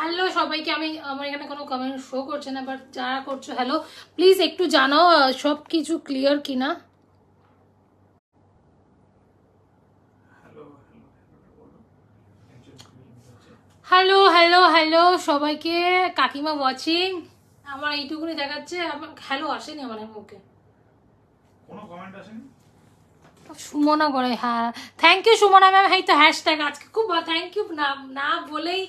Hello সবাইকে। আমার এখানে কোনো কমেন্ট শো করছে না, বাট যারা করছো হ্যালো, প্লিজ একটু জানাও সব কিছু ক্লিয়ার কিনা। হ্যালো হ্যালো হ্যালো সবাইকে। কাকিমা ওয়াচিং। আমার এইটুকুনি দেখাচ্ছে, আমার হ্যালো আসেনি আমার মুখে, কোনো কমেন্ট আসেনি। সুমনা করে, হ্যাঁ থ্যাংক ইউ সুমনা ম্যাম। এই তো হ্যাশট্যাগ আজকে খুব থ্যাংক ইউ, না না বলেই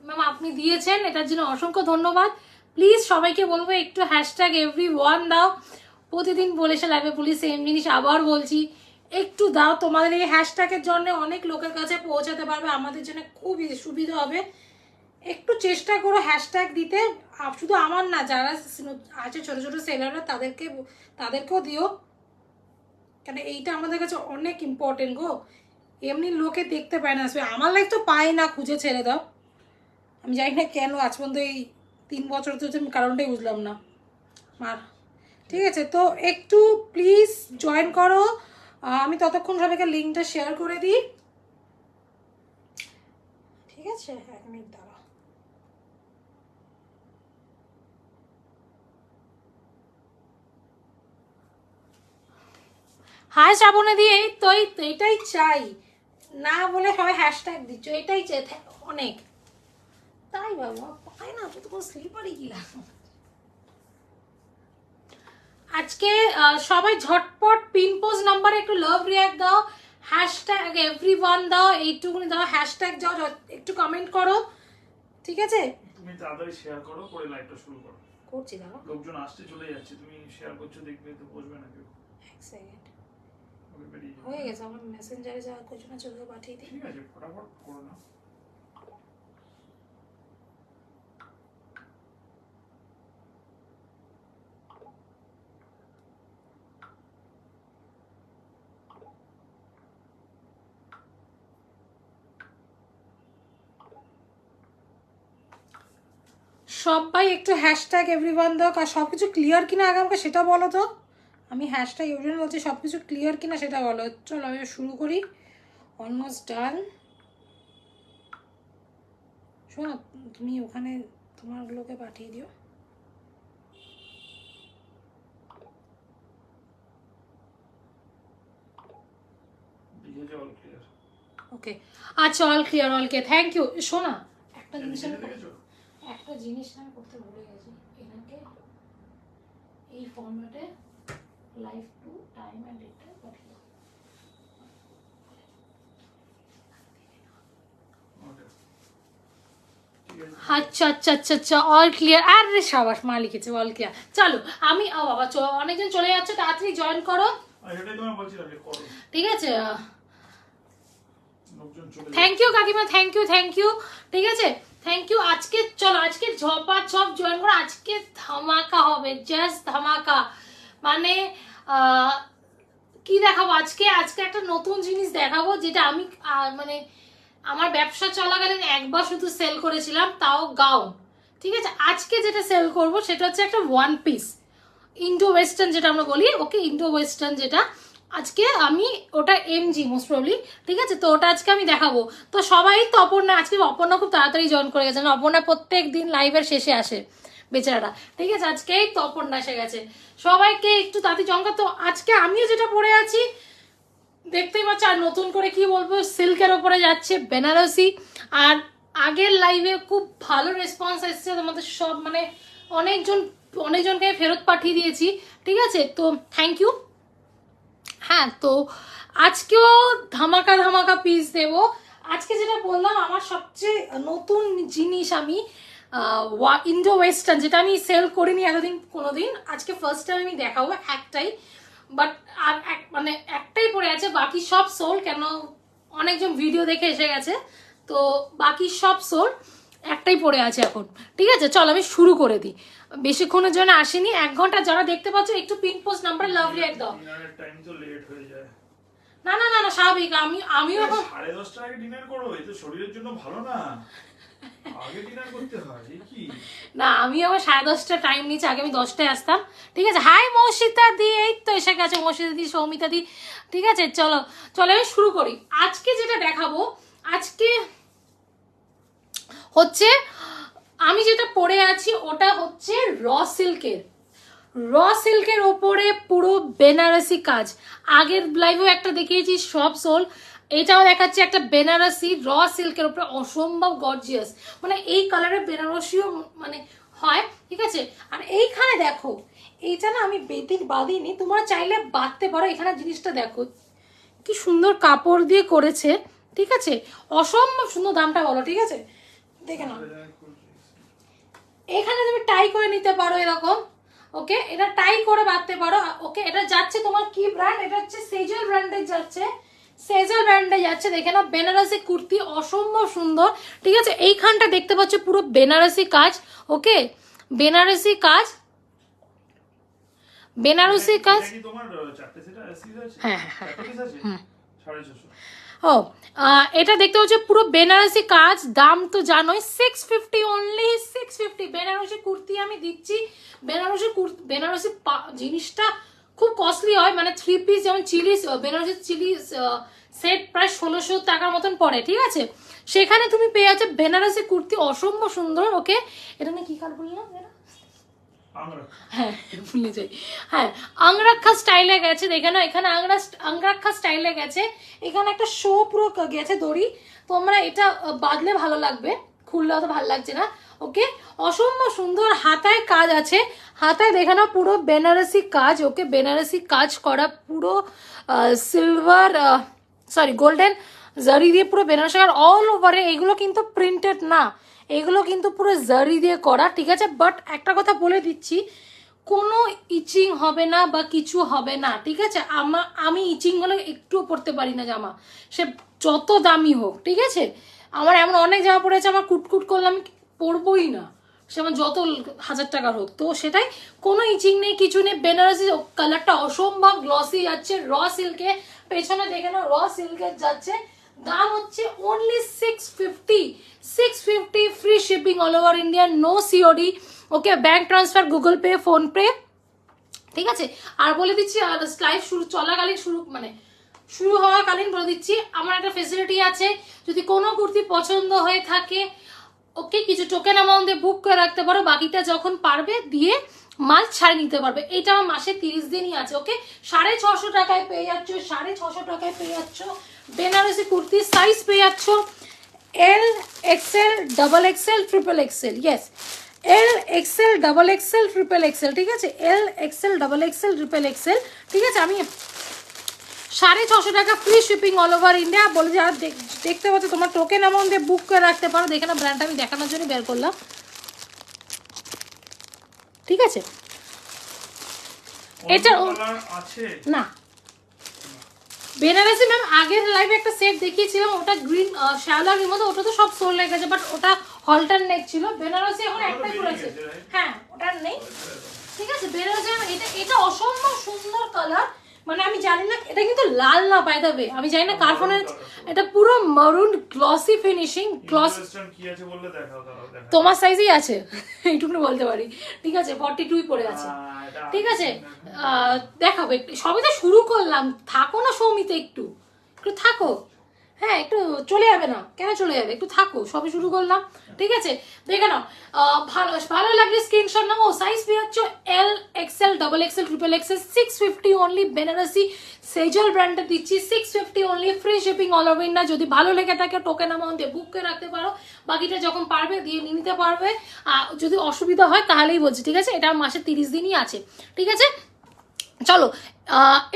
ম্যাম আপনি দিয়েছেন, এটার জন্য অসংখ্য ধন্যবাদ। প্লিজ সবাইকে বলবো একটু হ্যাশট্যাগ এভরিওয়ান দাও। প্রতিদিন বলেছে লাইভে পুলিশ, সেম জিনিস আবার বলছি, একটু দাও। তোমাদের এই হ্যাশট্যাগের জন্য অনেক লোকের কাছে পৌঁছাতে পারবে, আমাদের জন্য খুব সুবিধা হবে। একটু চেষ্টা করো হ্যাশট্যাগ দিতে। শুধু আমার না, যারা আছে ছোট ছোট সেলাররা তাদেরকেও দিও, কেন এইটা আমাদের কাছে অনেক ইম্পর্টেন্ট গো। এমনি লোকে দেখতে পায় না, আমার লাইফ তো পাই না, খুঁজে ছেড়ে দাও। আমি জানি না কেন আজ পর্যন্ত এই 3 বছর তো আমি কারণটাই বুঝলাম না আর। ঠিক আছে, তো একটু প্লিজ জয়েন করো। আমি ততক্ষণ সবাইকে লিঙ্কটা শেয়ার করে দিই। ঠিক আছে, 1 মিনিট দাঁড়াও। হাই শ্রাবণী দিয়ে, এই তো এইটাই চাই না বলে সবাই হ্যাশট্যাগ দিচ্ছ, এটাই চাই অনেক। তাই বাবা পাই না তো, কোনো স্লিপারই কি লাগবে আজকে। সবাই ঝটপট পিন পোজ নাম্বারে একটু লাভ রিয়াক্ট দাও, হ্যাশট্যাগ এভরিওয়ান দাও, এইটুকুনি দাও, হ্যাশট্যাগ যাও, একটু কমেন্ট করো। ঠিক আছে, তুমি তাড়াতাড়ি শেয়ার করো, করে লাইভটা শুরু করো। করছি দাও, লোকজন আসছে চলে যাচ্ছে, তুমি শেয়ার করছো, দেখবে তো বসবে না কেউ। 1 সেকেন্ড ওকে বেরিয়ে যাও। হয়ে গেছে, আমার মেসেঞ্জারে যা কিছু না চলবে পাঠিয়ে দিই। ঠিক আছে, ফটাফট করো না। সবাই একটু হ্যাশট্যাগ এভরিওয়ান দাও। আর সব কিছু ক্লিয়ার কিনা আগে আমাকে সেটা বলো তো। আমি হ্যাশট্যাগ এভরিওয়ান বলছি, সব কিছু ক্লিয়ার কিনা সেটা বলো। চলো আমি শুরু করি। Almost done. শোনো, তুমি ওখানে তোমারগুলোকে পাঠিয়ে দিও। লিখেছে অল ক্লিয়ার। ওকে, আচ্ছা all clear, all clear, thank you. শোনা, একটা জিনিস দেখেছো? আমি করতে ভুলে গেছি। এনাকে এই ফরম্যাটে লাইভ টু টাইম অ্যান্ড ডেটটা পাঠিয়ে দাও। ওকে, ঠিক আছে। আচ্ছা আচ্ছা আচ্ছা আচ্ছা, অল ক্লিয়ার। আরে সাবাস, মা লিখেছে অল ক্লিয়ার। চলো আমি, ও বাবা অনেকজন চলে যাচ্ছে, তাড়াতাড়ি জয়েন করো। আর এটাই তোমায় বলছিলাম যে করো। ঠিক আছে, লোকজন চলে থ্যাংক ইউ কাকিমা, থ্যাংক ইউ থ্যাংক ইউ। ঠিক আছে, থ্যাংক ইউ। আজকে চলো, আজকে ঝপাঝপ জয়েন করো, আজকে ধামাকা হবে, জাস্ট ধামাকা। মানে কি দেখাবো আজকে, আজকে একটা নতুন জিনিস দেখাবো, যেটা আমি মানে আমার ব্যবসা চলাকালীন একবার শুধু সেল করেছিলাম, তাও গাউন। ঠিক আছে, আজকে যেটা সেল করব সেটা হচ্ছে একটা ওয়ান পিস ইন্ডো ওয়েস্টার্ন, যেটা আমরা বলি, ওকে ইন্ডো ওয়েস্টার্ন, যেটা আজকে আমি ওটা এমজি মোস্ট প্রবলি। ঠিক আছে, তো ওটা আজকে আমি দেখাবো। তো সবাই তো অপর্ণা, আজকে অপর্ণা খুব তাড়াতাড়ি জয়েন করে গেছে, অপর্ণা প্রত্যেক দিন লাইভের শেষে আসে বেচারাটা। ঠিক আছে, আজকেই তো অপর্ণা এসে গেছে। সবাইকে একটু তাড়াতাড়ি জয়েন কর। তো আজকে আমিও যেটা পরে আছি দেখতেই পাচ্ছ, আর নতুন করে কি বলবো, সিল্কের ওপরে যাচ্ছে বেনারসি। আর আগের লাইভে খুব ভালো রেসপন্স এসছে তোমাদের সব, মানে অনেকজনকে ফেরত পাঠিয়ে দিয়েছি। ঠিক আছে, তো থ্যাংক ইউ। হ্যাঁ, তো আজকেও ধামাকা ধামাকা পিস দেবো। আজকে যেটা বললাম, আমার সবচেয়ে নতুন জিনিস, আমি ইন্ডো ওয়েস্টার্ন, যেটা আমি সেল করিনি এতদিন কোনোদিন, আজকে ফার্স্ট টাইম আমি দেখাবো একটাই। বাট আর মানে একটাই পড়ে আছে, বাকি সব সোল। কেন, অনেকজন ভিডিও দেখে এসে গেছে, তো বাকি সব সোল, একটাই পড়ে আছে এখন। ঠিক আছে, চল আমি শুরু করে দিই। বেশিক্ষণের জন্য আসেনি, 1 ঘন্টা। যারা দেখতে পাচ্ছ একটু pin post number love react দাও। ডিনারের টাইম তো লেট হয়ে যায়। না না না না, স্বাভাবিক। আমিও এখন 10:30 আগে ডিনার করো, এই তো শরীরের জন্য ভালো না। আগে ডিনার করতে হয়, এই কি? না, আমি আবার 10:30 টাইম নিচ্ছি, আগে আমি 10টায় আসতাম। ঠিক আছে, হাই মৌসিতা দি, এই তো এসে গেছে মৌসিতা দি, সৌমিতা দি। ঠিক আছে, চলো চলো আমি শুরু করি। আজকে যেটা দেখাবো, আজকে হচ্ছে আমি যেটা পরে আছি ওটা হচ্ছে র সিল্কের ওপরে পুরো বেনারসি কাজ। আগের লাইভেও একটা দেখিয়েছি সব সোল, এটাও দেখাচ্ছে একটা বেনারসি র সিল্কের উপরে, অসম্ভব গর্জিয়াস। মানে এই কালারের বেনারসিও মানে হয়, ঠিক আছে। আর এইখানে দেখো, এইটা না আমি বাঁধিনি, তোমরা চাইলে বাঁধতে পারো। এখানে জিনিসটা দেখো কি সুন্দর কাপড় দিয়ে করেছে, ঠিক আছে, অসম্ভব সুন্দর। দামটা বলো, ঠিক আছে, দেখে নাও। এখানে তুমি টাই করে নিতে পারো এরকম, ওকে, এটা টাই করে বাঁধতে পারো, ওকে। এটা যাচ্ছে তোমার কি ব্র্যান্ড, এটা হচ্ছে সেজল ব্র্যান্ডের যাচ্ছে, সেজল ব্র্যান্ডে যাচ্ছে। দেখে নাও বেনারসি কুর্তি, অসম্ভব সুন্দর, ঠিক আছে। এইখানটা দেখতে পাচ্ছ পুরো বেনারসি কাজ, ওকে, বেনারসি কাজ, বেনারসি কাজ। হ্যাঁ হ্যাঁ, ও এটা দেখতে হচ্ছে পুরো বেনারসি কাজ। দাম তো জানোই 650 অনলি, 650। বেনারসি কুর্তি আমি দিচ্ছি, বেনারসি জিনিসটা খুব কস্টলি হয়, মানে 3 পিস যেমন চিলি, বেনারসি চিলি সেট প্রায় 1600 টাকার মতন পড়ে, ঠিক আছে। সেখানে তুমি পেয়ে যাচ্ছে বেনারসি কুর্তি, অসম্ভব সুন্দর, ওকে। এটা না কি কাল বললাম, হ্যাঁ ভুলে যাই, হ্যাঁ আংরাক্ষা স্টাইলে গেছে, দেখে না, এখানে আংরাক্ষা স্টাইলে গেছে। এখানে একটা শো পুরো গেছে দড়ি, তোমরা এটা বাঁধলে ভালো লাগবে, খুললে অত ভালো লাগছে না, ওকে। অসম্ভব সুন্দর হাতায় কাজ আছে, হাতায় দেখে না পুরো বেনারসি কাজ, ওকে, বেনারসি কাজ করা পুরো সিলভার সরি গোল্ডেন জারি দিয়ে পুরো বেনারসি আর অল ওভারে। এগুলো কিন্তু প্রিন্টেড না, এগুলো কিন্তু পুরো জারি দিয়ে করা, ঠিক আছে। বাট একটা কথা বলে দিচ্ছি, কোনো ইচিং হবে না বা কিছু হবে না, ঠিক আছে। আমি ইচিং হলে একটুও পরতে পারি না জামা, সে যত দামি হোক, ঠিক আছে। আমার এমন অনেক জামা পড়েছে, আমার কুটকুট করলে আমি পরবই না, সে আমার যত 1000 টাকার হোক। তো সেটাই, কোনো ইচিং নেই, কিছু নেই। বেনারসি কালারটা অসম্ভব গ্লসি যাচ্ছে, র সিল্কে, পেছনে দেখে না র সিল্কের যাচ্ছে। দাম হচ্ছে only 650, free shipping all over India, no COD, okay, bank transfer, Google Pay, PhonePe, ঠিক আছে। আর বলে দিচ্ছি, আর লাইভ চলাকালীন শুরু হওয়াকালীন বলে দিচ্ছি, আমার একটা ফেসিলিটি আছে, যদি কোনো কুর্তি পছন্দ হয়ে থাকে, ওকে, কিছু টোকেন অ্যামাউন্টে বুক করে রাখতে পারো, বাকিটা যখন পারবে দিয়ে মাল ছাড়ে নিতে পারবে। এইটা আমার মাসে 30 দিনই আছে, ওকে। 650 টাকায় পেয়ে যাচ্ছ, 650 টাকায় পেয়ে যাচ্ছ বেনারসি কুর্তি। সাইজ পেয়ে যাচ্ছ L, XL, double XL, triple XL, yes, L, XL, double XL, triple XL, ঠিক আছে, L, XL, double XL, triple XL, ঠিক আছে। আমি 650 টাকা free shipping all over India. বলে যে আর দেখতে পাচ্ছ, তোমার টোকেন অ্যামাউন্ট দিয়ে বুক করে রাখতে পারো। দেখে না, ব্র্যান্ডটা আমি দেখানোর জন্য বের করলাম, ঠিক আছে। এটা না বেনারসি ম্যাম, আগের লাইভে একটা সেট দেখিয়েছিলাম, ওটা গ্রিন শ্যাওলার মতো, ওটা তো সব সোল হয়ে গেছে, বাট ওটা হলটার নেক ছিল। বেনারসি এখন একটাই করেছে, হ্যাঁ ওটার নেই, ঠিক আছে। বেনারসি এটা অসম্ভব সুন্দর কালার, মানে আমি জানি না, এটা কিন্তু লাল না বাই দ্য ওয়ে, আমি জানি না কার ফোনে, এটা পুরো মারুন গ্লসি ফিনিশিং, গ্লস। তোমার সাইজই আছে, এইটুকু বলতে পারি, ঠিক আছে, 42 পরে আছে, ঠিক আছে। দেখাবো একটু, সবই তো শুরু করলাম, থাকো না সৌমিতে, একটু একটু থাকো, হ্যাঁ একটু চলে যাবে না, কেন চলে যাবে, একটু থাকো, সবই শুরু করলাম, ঠিক আছে। দেখে নাও, ভালো লাগলে স্ক্রিনশট নাও। সাইজ পেয়ে যাচ্ছ L, XL, double XL, triple XL, 650 only. Banarasi Sejal ব্র্যান্ডে দিচ্ছি 650 only, free shipping all over India. যদি ভালো লেগে থাকে টোকেন অ্যামাউন্ট দিয়ে বুক করে রাখতে পারো, বাকিটা যখন পারবে দিয়ে নিতে পারবে। যদি অসুবিধা হয় তাহলেই বলছি, ঠিক আছে। এটা মাসে 30 দিনই আছে, ঠিক আছে। চলো,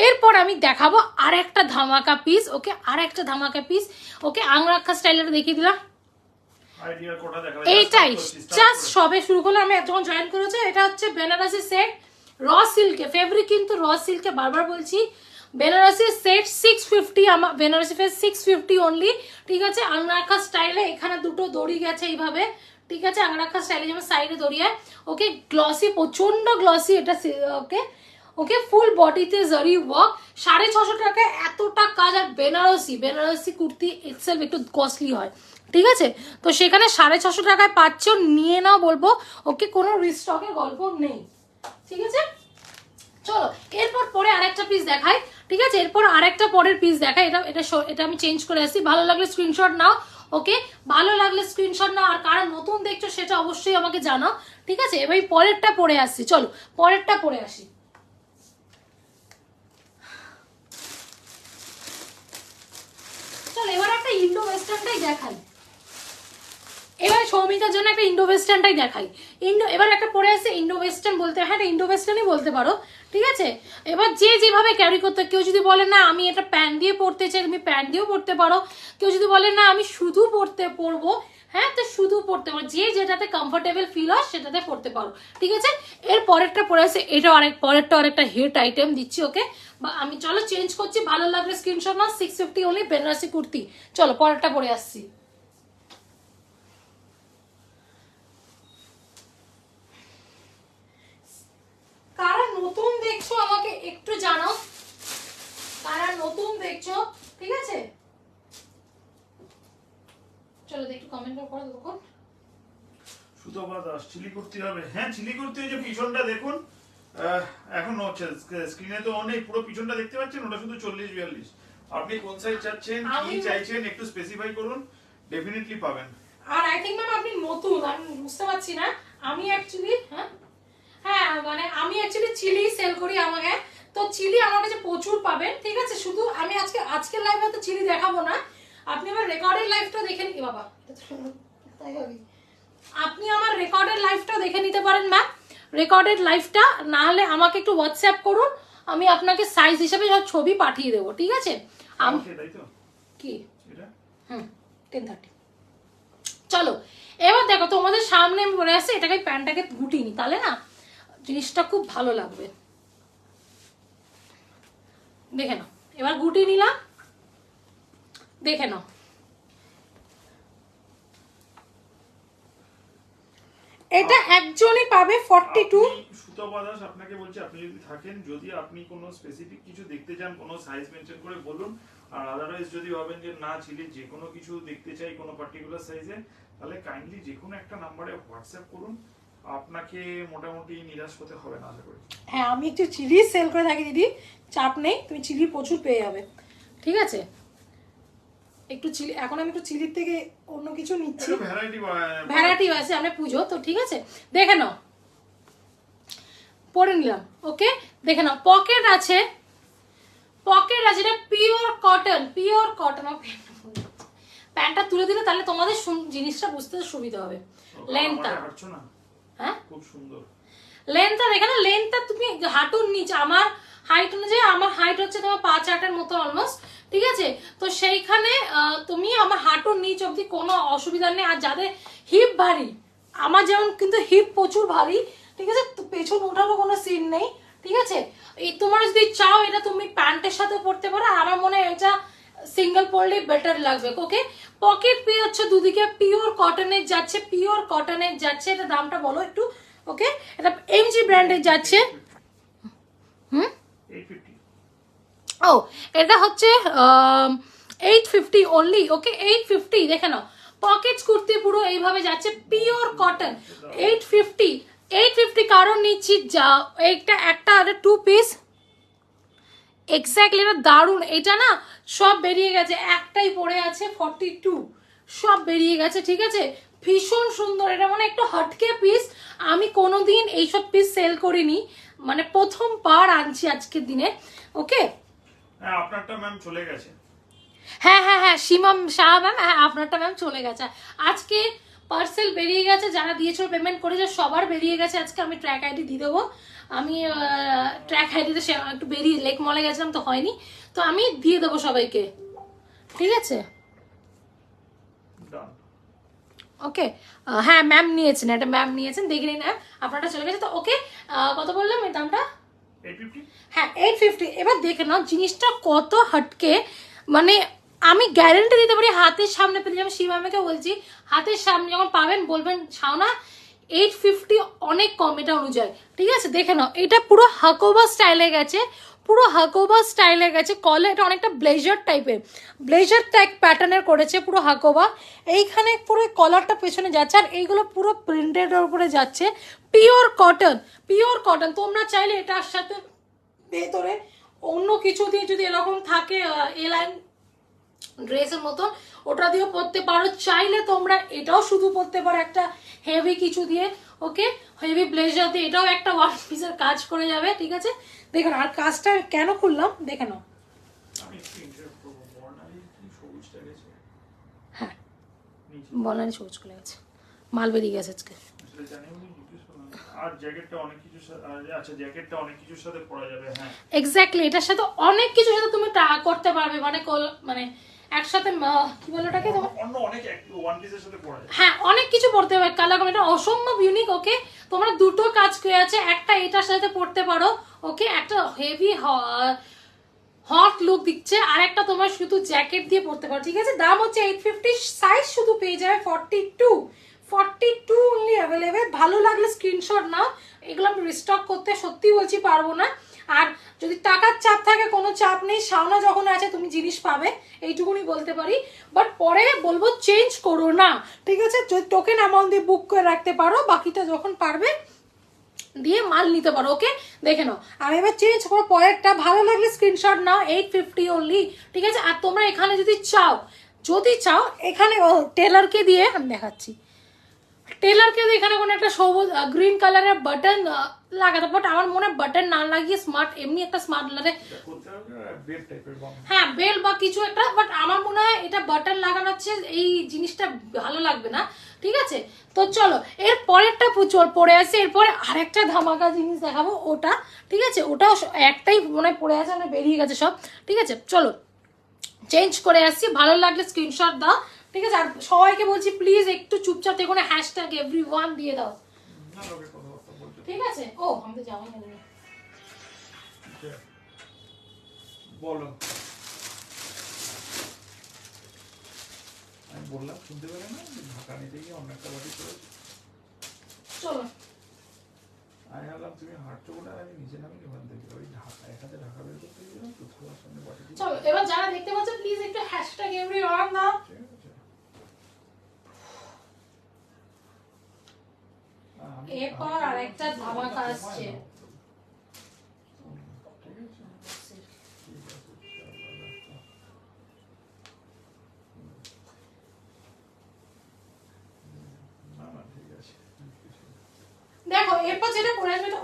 এরপর আমি দেখাবো আর একটা ধামাকা পিস, ওকে, আর একটা ধামাকা পিস, ওকে। আংরাক্ষা স্টাইলের দেখিয়ে দিলাম, এইটাই জাস্ট সবে শুরু করলাম, আমি যখন জয়েন করেছে। এটা হচ্ছে বেনারসি সেট, র সিল্কে, ফেব্রিক কিন্তু র সিল্কে, বারবার বলছি। বেনারসি সেট 650, আমার বেনারসি ফেস 650 অনলি, ঠিক আছে। আংরাক্ষা স্টাইলে, এখানে দুটো দড়ি গেছে এইভাবে, ঠিক আছে। আংরাক্ষা স্টাইলে যেমন সাইডে দড়ি হয়, ওকে, গ্লসি, প্রচন্ড গ্লসি এটা, ওকে, ওকে, ফুল বডিতে জারি ওয়ার্ক। 650 টাকায় এতটা কাজ। আর বেনারসি কুর্তি ইটসেলফ একটু কস্টলি হয়, ঠিক আছে। তো সেখানে 650 টাকায় পাচ্ছ, নিয়ে নাও বলবো, ওকে, কোনো রিস্টকের গল্প নেই, ঠিক আছে। চলো, এরপর পরে আরেকটা পিস দেখাই, ঠিক আছে। এরপর আরেকটা পরের পিস দেখাই, এটা আমি চেঞ্জ করে আসি। ভালো লাগলে স্ক্রিনশট নাও, ওকে, ভালো লাগলে স্ক্রিনশট নাও, আর কারা নতুন দেখছো সেটা অবশ্যই আমাকে জানাও, ঠিক আছে। এবার পরেরটা পরে আসছি, চলো পরেরটা পরে আসি। চলো এবার একটা ইন্ডো ওয়েস্টার্নটাই দেখাই, এবার সৌমিতার জন্য একটা ইন্ডো ওয়েস্টার্নটাই দেখাই। এবার একটা পরে আসছে ইন্ডো ওয়েস্টার্ন, বলতে হ্যাঁ এটা ইন্ডো ওয়েস্টার্নই বলতে পারো, ঠিক আছে। এবার যে যেভাবে ক্যারি করতে, কেউ যদি বলে না আমি এটা প্যান্ট দিয়ে পরতে চাই, তুমি প্যান্ট দিয়েও পরতে পারো, কেউ যদি বলে না আমি শুধু পরবো, হ্যাঁ তো শুধু পরতে পারো, যে যেটাতে কমফোর্টেবল ফিল হয় সেটাতে পরতে পারো, ঠিক আছে। এর পরেরটা পরে আসছে, এটা পরেরটা আরেকটা হিট আইটেম দিচ্ছি, ওকে। বা আমি চলো চেঞ্জ করছি, ভালো লাগলে স্ক্রিনশট নাও, 650 অনলি বেনারসি কুর্তি। চলো পরেরটা পরে আসছি। কারা নতুন দেখছো আমাকে একটু জানাও, কারা নতুন দেখছো, ঠিক আছে। চলো একটু কমেন্ট করো তখন। সুতপা দাস চিলি করতে হবে, হ্যাঁ চিলি করতে এই যে পিছনটা দেখুন, এখন হচ্ছে স্ক্রিনে তো অনেক পুরো পিছনটা দেখতে পাচ্ছেন, ওটা শুধু 40-42। আপনি কোন সাইজ চাচ্ছেন, কি চাইছেন একটু স্পেসিফাই করুন, ডেফিনেটলি পাবেন। আর আই থিংক ম্যাম আপনি নতুন, আমি বুঝতে পারছি না, আমি অ্যাকচুয়ালি হ্যাঁ মানে আমি অ্যাকচুয়ালি চিলি সেল করি আমাকে, তো চিলি আমার কাছে প্রচুর পাবেন, ঠিক আছে। শুধু আমি আজকের লাইভে তো চিলি দেখাবো না, আপনি আমার রেকর্ডেড লাইভটা দেখে নিন বাবা, আপনি আমার রেকর্ডেড লাইভটা দেখে নিতে পারেন ম্যাম, রেকর্ডেড লাইভটা, না হলে আমাকে একটু হোয়াটসঅ্যাপ করুন, আমি আপনাকে সাইজ হিসেবে সব ছবি পাঠিয়ে দেবো, ঠিক আছে। কি 10:30। চলো এবার দেখো তোমাদের সামনে আমি বলে আসছি, এটাকে প্যান্টটাকে গুটিনি, তাহলে না জিনিসটা খুব ভালো লাগবে, দেখে নাও। এবার গুটি নিলাম, দেখে নাও। এটা একজনই পাবে 42। সুতপা দাস আপনাকে বলছি, আপনি যদি থাকেন, যদি আপনি কোনো স্পেসিফিক কিছু দেখতে চান কোনো সাইজ মেনশন করে বলুন, আর আদারওয়াইজ যদি ভাবেন যে না চিলি যে কোনো কিছু দেখতে চাই কোনো পার্টিকুলার সাইজে, তাহলে কাইন্ডলি যে কোনো একটা নম্বরে হোয়াটসঅ্যাপ করুন, আপনাকে মোটামুটি নিরাশ হতে হবে না আশা করি। হ্যাঁ আমি একটু চিলি সেল করে থাকি দিদি, চাপ নেই, তুমি চিলি প্রচুর পেয়ে যাবে, ঠিক আছে। একটু চিলি, এখন আমি একটু চিলির থেকে অন্য কিছু নিচ্ছি, ভ্যারাইটি আছে, আমরা পুজো তো, ঠিক আছে। দেখে নাও, পরে নিলাম, ওকে। দেখে নাও পকেট আছে, এটা পিওর কটন, প্যান্টটা তুলে দিলে তাহলে তোমাদের জিনিসটা বুঝতে সুবিধা হবে। লেন্থটা হ্যাঁ খুব সুন্দর, লেন্থটা দেখে না, লেন্থটা তুমি হাঁটুর নিচে, আমার হাইট অনুযায়ী, আমার হাইট হচ্ছে তোমার 5'8" মতো অলমোস্ট, ঠিক আছে। তো সেইখানে তুমি আমার হাঁটুর নিচ অবধি কোনো অসুবিধা নেই। আর যাদের হিপ ভারী, আমার যেমন কিন্তু হিপ প্রচুর ভারী, ঠিক আছে, তো পেছন ওঠারও কোনো সিন নেই, ঠিক আছে। এই তোমার যদি চাও এটা তুমি প্যান্টের সাথে পরতে পারো, আর আমার মনে হয় এটা সিঙ্গেল পরলেই বেটার লাগবে, ওকে। পকেট পেয়ে হচ্ছে দুদিকে পিওর কটনের যাচ্ছে, এটা দামটা বলো একটু, ওকে। এটা এমজি ব্র্যান্ডের যাচ্ছে, 850। ও এটা হচ্ছে 850 অনলি, ওকে 850। দেখে নাও পকেটস কুর্তি পুরো এইভাবে যাচ্ছে, পিওর কটন, 850 কারণ নিচ্ছি যা, এইটা একটা 2 পিস এক্স্যাক্টলি, এটা দারুণ, এটা না সব বেরিয়ে গেছে, একটাই পড়ে আছে 42, সব বেরিয়ে গেছে, ঠিক আছে। ভীষণ সুন্দর, এটা মানে একটু হটকে পিস, আমি কোনোদিন এইসব পিস সেল করিনি, মানে প্রথমবার আনছি আজকের দিনে, ওকে। হ্যাঁ আপনারটা ম্যাম চলে গেছে, হ্যাঁ সীমাম শাহ ম্যাম, হ্যাঁ আপনারটা ম্যাম চলে গেছে, আজকে পার্সেল বেরিয়ে গেছে, যারা দিয়েছিল পেমেন্ট করেছে সবার বেরিয়ে গেছে আজকে। আমি ট্র্যাক আইডি দিয়ে দেবো, আমি ট্র্যাক আইডিতে একটু বেরিয়ে লেক মলে গেছিলাম তো হয়নি, তো আমি দিয়ে দেবো সবাইকে, ঠিক আছে, ওকে। হ্যাঁ ম্যাম নিয়েছেন, এটা ম্যাম নিয়েছেন, দেখে নিন, আপনারটা চলে গেছে তো, ওকে। কত বললাম এই দামটা? 850। হ্যাঁ 850। এবার দেখে নাও জিনিসটা কত হটকে, মানে আমি গ্যারেন্টি দিতে পারি হাতের সামনে পেলে, আমি শিবামাকে বলছি হাতের সামনে যখন পাবেন বলবেন ছাওনা 850 অনেক কম এটা অনুযায়ী, ঠিক আছে। দেখে নাও এটা পুরো হাকোবা স্টাইলে গেছে, কলে এটা অনেকটা ব্লেজার টাইপ প্যাটার্নের করেছে, পুরো হাকোবা, এইখানে পুরো কলারটা পেছনে যাচ্ছে, আর এইগুলো পুরো প্রিন্টেডের উপরে যাচ্ছে, পিওর কটন। তোমরা চাইলে এটার সাথে ভেতরে অন্য কিছু দিয়ে যদি এরকম থাকে এলাইন ড্রেসের মতন, ওটা দিয়েও পরতে পারো। চাইলে তোমরা এটাও শুধু পরতে পারো একটা হেভি কিছু দিয়ে, ওকে, হেভি ব্লেজার দিয়ে, এটাও একটা ওয়ান পিসের কাজ করে যাবে, ঠিক আছে। দেখো আর কাজটা কেন খুললাম দেখে নাও। আমি একটু ইন্টারাপ্ট করবো, বর্ণালীর কি সবুজটা গেছে হ্যাঁ নিচে, বনানি সবুজ খুলে গেছে, মাল বেরিয়ে গেছে আজকে। আসলে জানি আমি জিজ্ঞেস করলাম। আর জ্যাকেটটা অনেক কিছুর সাথে, আচ্ছা জ্যাকেটটা অনেক কিছুর সাথে পরা যাবে, হ্যাঁ এক্স্যাক্টলি, এটার সাথে অনেক কিছুর সাথে তুমি করতে পারবে, মানে মানে একসাথে কি বলে ওটাকে তোমার, অন্য অনেক ওয়ান পিসের সাথে পরা যাবে। হ্যাঁ অনেক কিছু পড়তে হবে, কালার এটা অসম্ভব ইউনিক, ওকে। তোমরা দুটো কাজ করে আছে, একটা এটার সাথে পড়তে পারো, ওকে, একটা হেভি হট লুক দিচ্ছে, আর একটা তোমার শুধু জ্যাকেট দিয়ে পড়তে পারো, ঠিক আছে। দাম হচ্ছে 850, সাইজ শুধু পেয়ে যাবে 42 অনলি অ্যাভেলেবেল। ভালো লাগলে স্ক্রিনশট নাও, এগুলো আমি রিস্টক করতে সত্যি বলছি পারবো না। আর যদি টাকার চাপ থাকে কোনো চাপ নেই, সামনে যখন আছে তুমি জিনিস পাবে, এইটুকুনি বলতে পারি। বাট পরে বলবো চেঞ্জ করো না, ঠিক আছে। যদি টোকেন অ্যামাউন্ট দিয়ে বুক করে রাখতে পারো, বাকিটা যখন পারবে দিয়ে মাল নিতে পারো, ওকে। দেখে নাও, আমি এবার চেঞ্জ করো পরেরটা, ভালো লাগলে স্ক্রিনশট নাও, 850 অনলি, ঠিক আছে। আর তোমরা এখানে যদি চাও এখানে টেলারকে দিয়ে আমি দেখাচ্ছি, টেলারকে দিয়ে এখানে কোনো একটা সবুজ গ্রিন কালারের বাটন লাগাতে, বাট আমার মনে হয় বাটন না লাগিয়ে স্মার্ট এমনি একটা স্মার্ট লাগে, করতে হবে বেল টাইপের বাম। হ্যাঁ বেল বা কিছু একটা, বাট আমার মনে হয় এটা বাটন লাগানো হচ্ছে, এই জিনিসটা ভালো লাগবে না, ঠিক আছে। তো চলো এর পরেরটা পরে আছে, এরপরে আরেকটা ধামাকা জিনিস দেখাবো, ওটা ঠিক আছে, ওটাও একটাই মনে হয় পড়ে আছে, মানে বেরিয়ে গেছে সব, ঠিক আছে। চলো চেঞ্জ করে আসছি, ভালো লাগলে স্ক্রিনশট দাও, ঠিক আছে। আর সবাইকে বলছি প্লিজ একটু চুপচাপ দেখো না, হ্যাশট্যাগ এভরিওয়ান দিয়ে দাও, না লোকে কথাবার্তা বলতে, ঠিক আছে। ও আমাদের জামাই নেই, বলো। আমি বললাম শুনতে পেলে না, ঢাকা নিতে গিয়ে অন্য একটা বাড়ি করেছি। চলো আমি ভাবলাম তুমি হাঁটছো বলে, আমি নিচে নামি ওখান থেকে ওই ঢাকা এক হাতে ঢাকা বের করতে গেলাম তো, থালার সামনে বাটি দিয়ে। চলো এবার যারা দেখতে পাচ্ছ প্লিজ একটু হ্যাশট্যাগ এভরিওয়ান দাও। ঠিক আছে। এরপর আরেকটা ধামাকা আসছে, ঠিক আছে, ঠিক আছে, না না ঠিক আছে, দেখো এরপর যেটা পরে আসবে এটা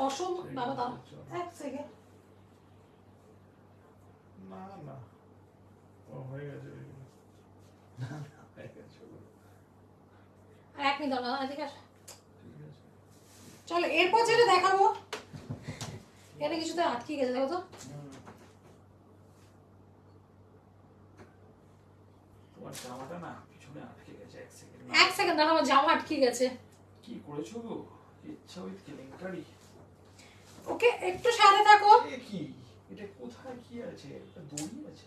বাবা দাও এক সেকেন্ড, না না ও হয়ে গেছে, না না হয়ে গেছে, আর এক মিনিট দাও, এদিকে আসো। ঠিক আছে। চলো এরপর যেটা দেখাবো, এখানে কিছুতে আটকে গেছে, দেখো তো। তোমার জামাটা না পিছনে আটকে গেছে, এক সেকেন্ড দাও, আমার জামা আটকে গেছে। কি করেছো গো, ইচ্ছা উইথ কেলেঙ্কারি। ওকে একটু সাথে থাকো। এ কি, এটা কোথায় কি আছে, একটা দড়ি আছে।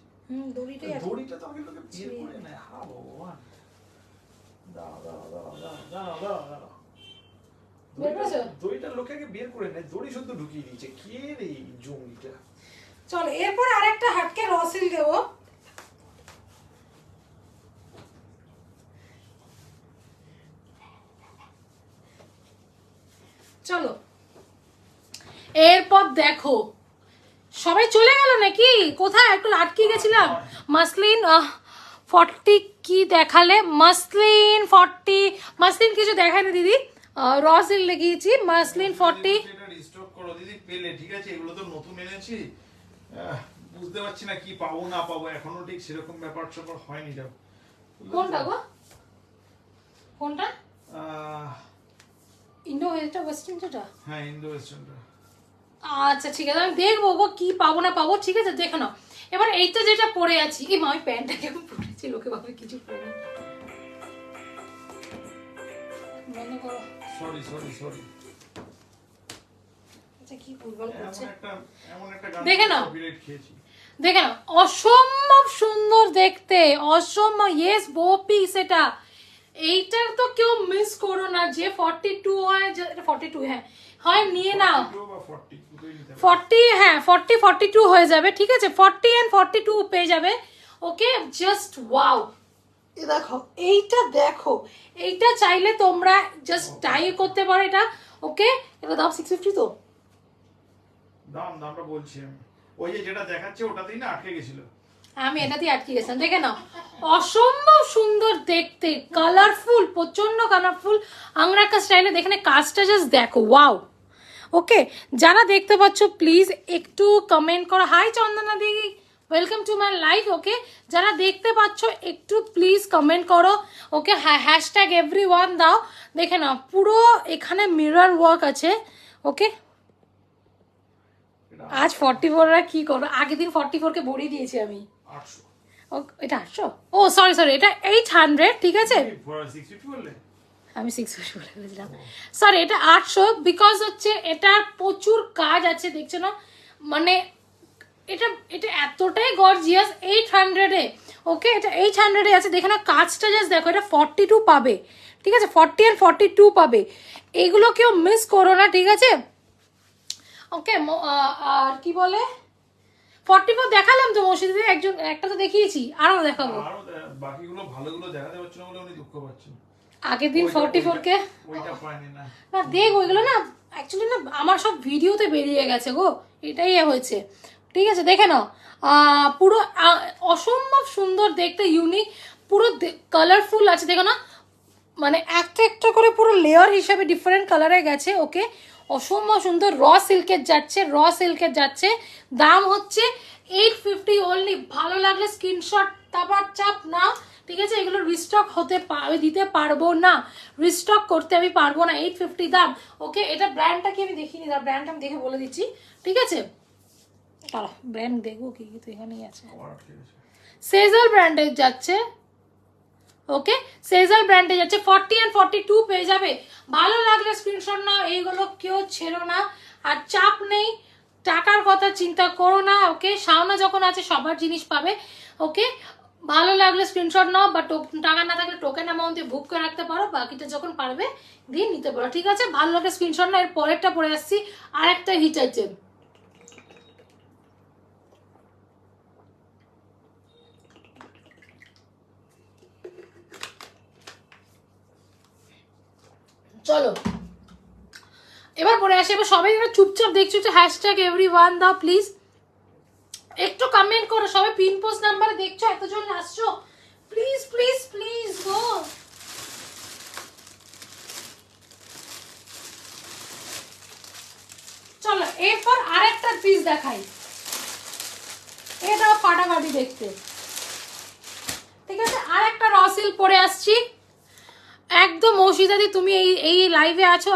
দড়িটাই আছে। দড়িটা তো আগে লোকে বের করে নেয়, হা ভগবান। দাঁড়াও দাঁড়াও দাঁড়াও দাঁড়াও দাঁড়াও দাঁড়াও, বের করেছো? দড়িটা লোকে আগে বের করে নেয়, দড়ি শুধু ঢুকিয়ে দিয়েছে, কে রে এই জঙ্গিটা। চলো এরপর আরেকটা হাটকে রসিল দেবো, চলো এরপর দেখো সবাই চলে গেল নাকি, কোথায় একটু আটকে গেছিলাম। মাসলিন 40 কি দেখালে, মাসলিন 40, মাসলিন কিছু দেখায়নি দিদি, রসিল দেখিয়েছি, মাসলিন 40। এটা রিস্টক করো দিদি, পেলে ঠিক আছে, এগুলো তো নতুন এনেছি, বুঝতে পারছি না কি পাবো না পাবো, এখনো ঠিক সেরকম ব্যাপার স্যাপার হয়নি। যাও কোনটা গো, কোনটা ইন্ডো ওয়েস্টার্ন যেটা, হ্যাঁ ইন্দো ওয়েস্টার্নটা। আচ্ছা ঠিক আছে, আমি দেখবো গো কি পাবো না পাবো, ঠিক আছে দেখে নাও। এবার এইটা যেটা পরে আছি, এই মা আমি প্যান্টটা কেমন পরেছি, লোকে ভাবে কিছু পরে, বন্ধ করো। সরি সরি সরি, আচ্ছা কি ভুলভাল করছে, এমন একটা গান দেখে নাও। কপিরাইট খেয়েছি। দেখে নাও, অসম্ভব সুন্দর দেখতে, অসম্ভব, ইয়েস বপি সেটা, এইটার তো কেউ মিস করো না, যে 42 হয়, এটা 42 হ্যাঁ হয়, নিয়ে নাও। 42 বা 40 দুটোই নিতে হবে। 40 হ্যাঁ 42 হয়ে যাবে, ঠিক আছে, 40 and 42 পেয়ে যাবে, ওকে। জাস্ট ওয়াও, দেখো এইটা, দেখো এইটা চাইলে তোমরা জাস্ট টাই করতে পারো এটা, ওকে। এটা দাম 650 তো, দামটা বলছি আমি, ওই যে যেটা দেখাচ্ছে ওটাতেই না আটকে গেছিল। আমি এটাতেই আটকে গেছিলাম, দেখে নাও অসম্ভব সুন্দর দেখতে, কালারফুল, প্রচন্ড কালারফুল আংরাকা স্টাইলে। দেখে কাজটা জাস্ট দেখো, ওয়াও। ওকে, যারা দেখতে পাচ্ছ প্লিজ একটু কমেন্ট করো। হাই চন্দনা দি, welcome to my live. Okay, যারা দেখতে পাচ্ছ একটু প্লিজ কমেন্ট করো। ওকে, হ্যাশট্যাগ এভরিওয়ান দাও। দেখে নাও পুরো এখানে মিরর ওয়ার্ক আছে। ওকে, আজ 44 কি করো, আগের দিন 44 কে ভরিয়ে দিয়েছি আমি। 800 এটা 800, ও সরি সরি, এটা 800, ঠিক আছে। 650 বললে, আমি 650 বলে ফেলেছিলাম, সরি। এটা 800 বিকজ হচ্ছে এটার প্রচুর কাজ আছে, দেখছো না, মানে এটা এটা এতটাই গর্জিয়াস। 800 এ, ওকে, এটা 800 এ আছে। দেখে না কাজটা জাস্ট দেখো, এটা 42 পাবে, ঠিক আছে, 40 আর 42 পাবে। এগুলো কেউ মিস করো না, ঠিক আছে। ওকে, আর কি বলে 44 দেখালাম তো মসজিদে, একটা তো দেখিয়েছি, আরো দেখাবো। আরো বাকিগুলো ভালোগুলো দেখাতে পারছো না বলে উনি দুঃখ পাচ্ছেন। আগের দিন 44 কে ওইটা পায়নি না, না দেখ, ওইগুলো না অ্যাকচুয়ালি না আমার সব ভিডিওতে বেরিয়ে গেছে গো, এটাই হয়েছে, ঠিক আছে। দেখে নাও পুরো অসম্ভব সুন্দর দেখতে, ইউনিক, পুরো কালারফুল আছে, দেখো না, মানে একটা একটা করে পুরো লেয়ার হিসাবে ডিফারেন্ট কালারে গেছে। ওকে, অসম্ভব সুন্দর, র সিল্কের যাচ্ছে, র সিল্কের যাচ্ছে। দাম হচ্ছে 850 অনলি। ভালো লাগলে স্ক্রিনশট তারপর চাপ না, ঠিক আছে। এগুলো রিস্টক আমি দিতে পারবো না, রিস্টক করতে আমি পারবো না। 850 দাম। ওকে, এটা ব্র্যান্ডটা কি আমি দেখিনি, তার ব্র্যান্ডটা আমি দেখে বলে দিচ্ছি, ঠিক আছে। তাহলে ব্র্যান্ড দেখবো কি, তো এখানেই আছে, সেজাল ব্র্যান্ডের যাচ্ছে। ওকে, সেজাল ব্র্যান্ডে যাচ্ছে, 40 and 42 পেয়ে যাবে। ভালো লাগলে স্ক্রিনশট নাও, এইগুলো কেউ ছেড়ো না, আর চাপ নেই, টাকার কথা চিন্তা করো না। ওকে, শাওনা যখন আছে সবার জিনিস পাবে। ওকে, ভালো লাগলে স্ক্রিনশট নাও, বা টাকা না থাকলে টোকেন অ্যামাউন্ট দিয়ে বুক করে রাখতে পারো, বাকিটা যখন পারবে দিয়ে নিতে পারো, ঠিক আছে। ভালো লাগলে স্ক্রিনশট নাও। এর পরেরটা পরে আসছি, আর একটা হিট আইটেম। চলো এবার পরে আসি। এবার সবাই চুপচাপ দেখছো, হ্যাশট্যাগ এভরিওয়ান দাও প্লিজ, একটু কমেন্ট করো। সবাই পিন পোস্ট নাম্বারে দেখছো, এতজন আসছো, প্লিজ প্লিজ প্লিজ গো। চলো এরপর আরেকটা পিস দেখাই, এটাও ফাটাফাটি দেখতে, ঠিক আছে। আরেকটা র সিল্ক পরে আসছি একদম। মৌসিদাদি তুমি এই লাইভে আছো,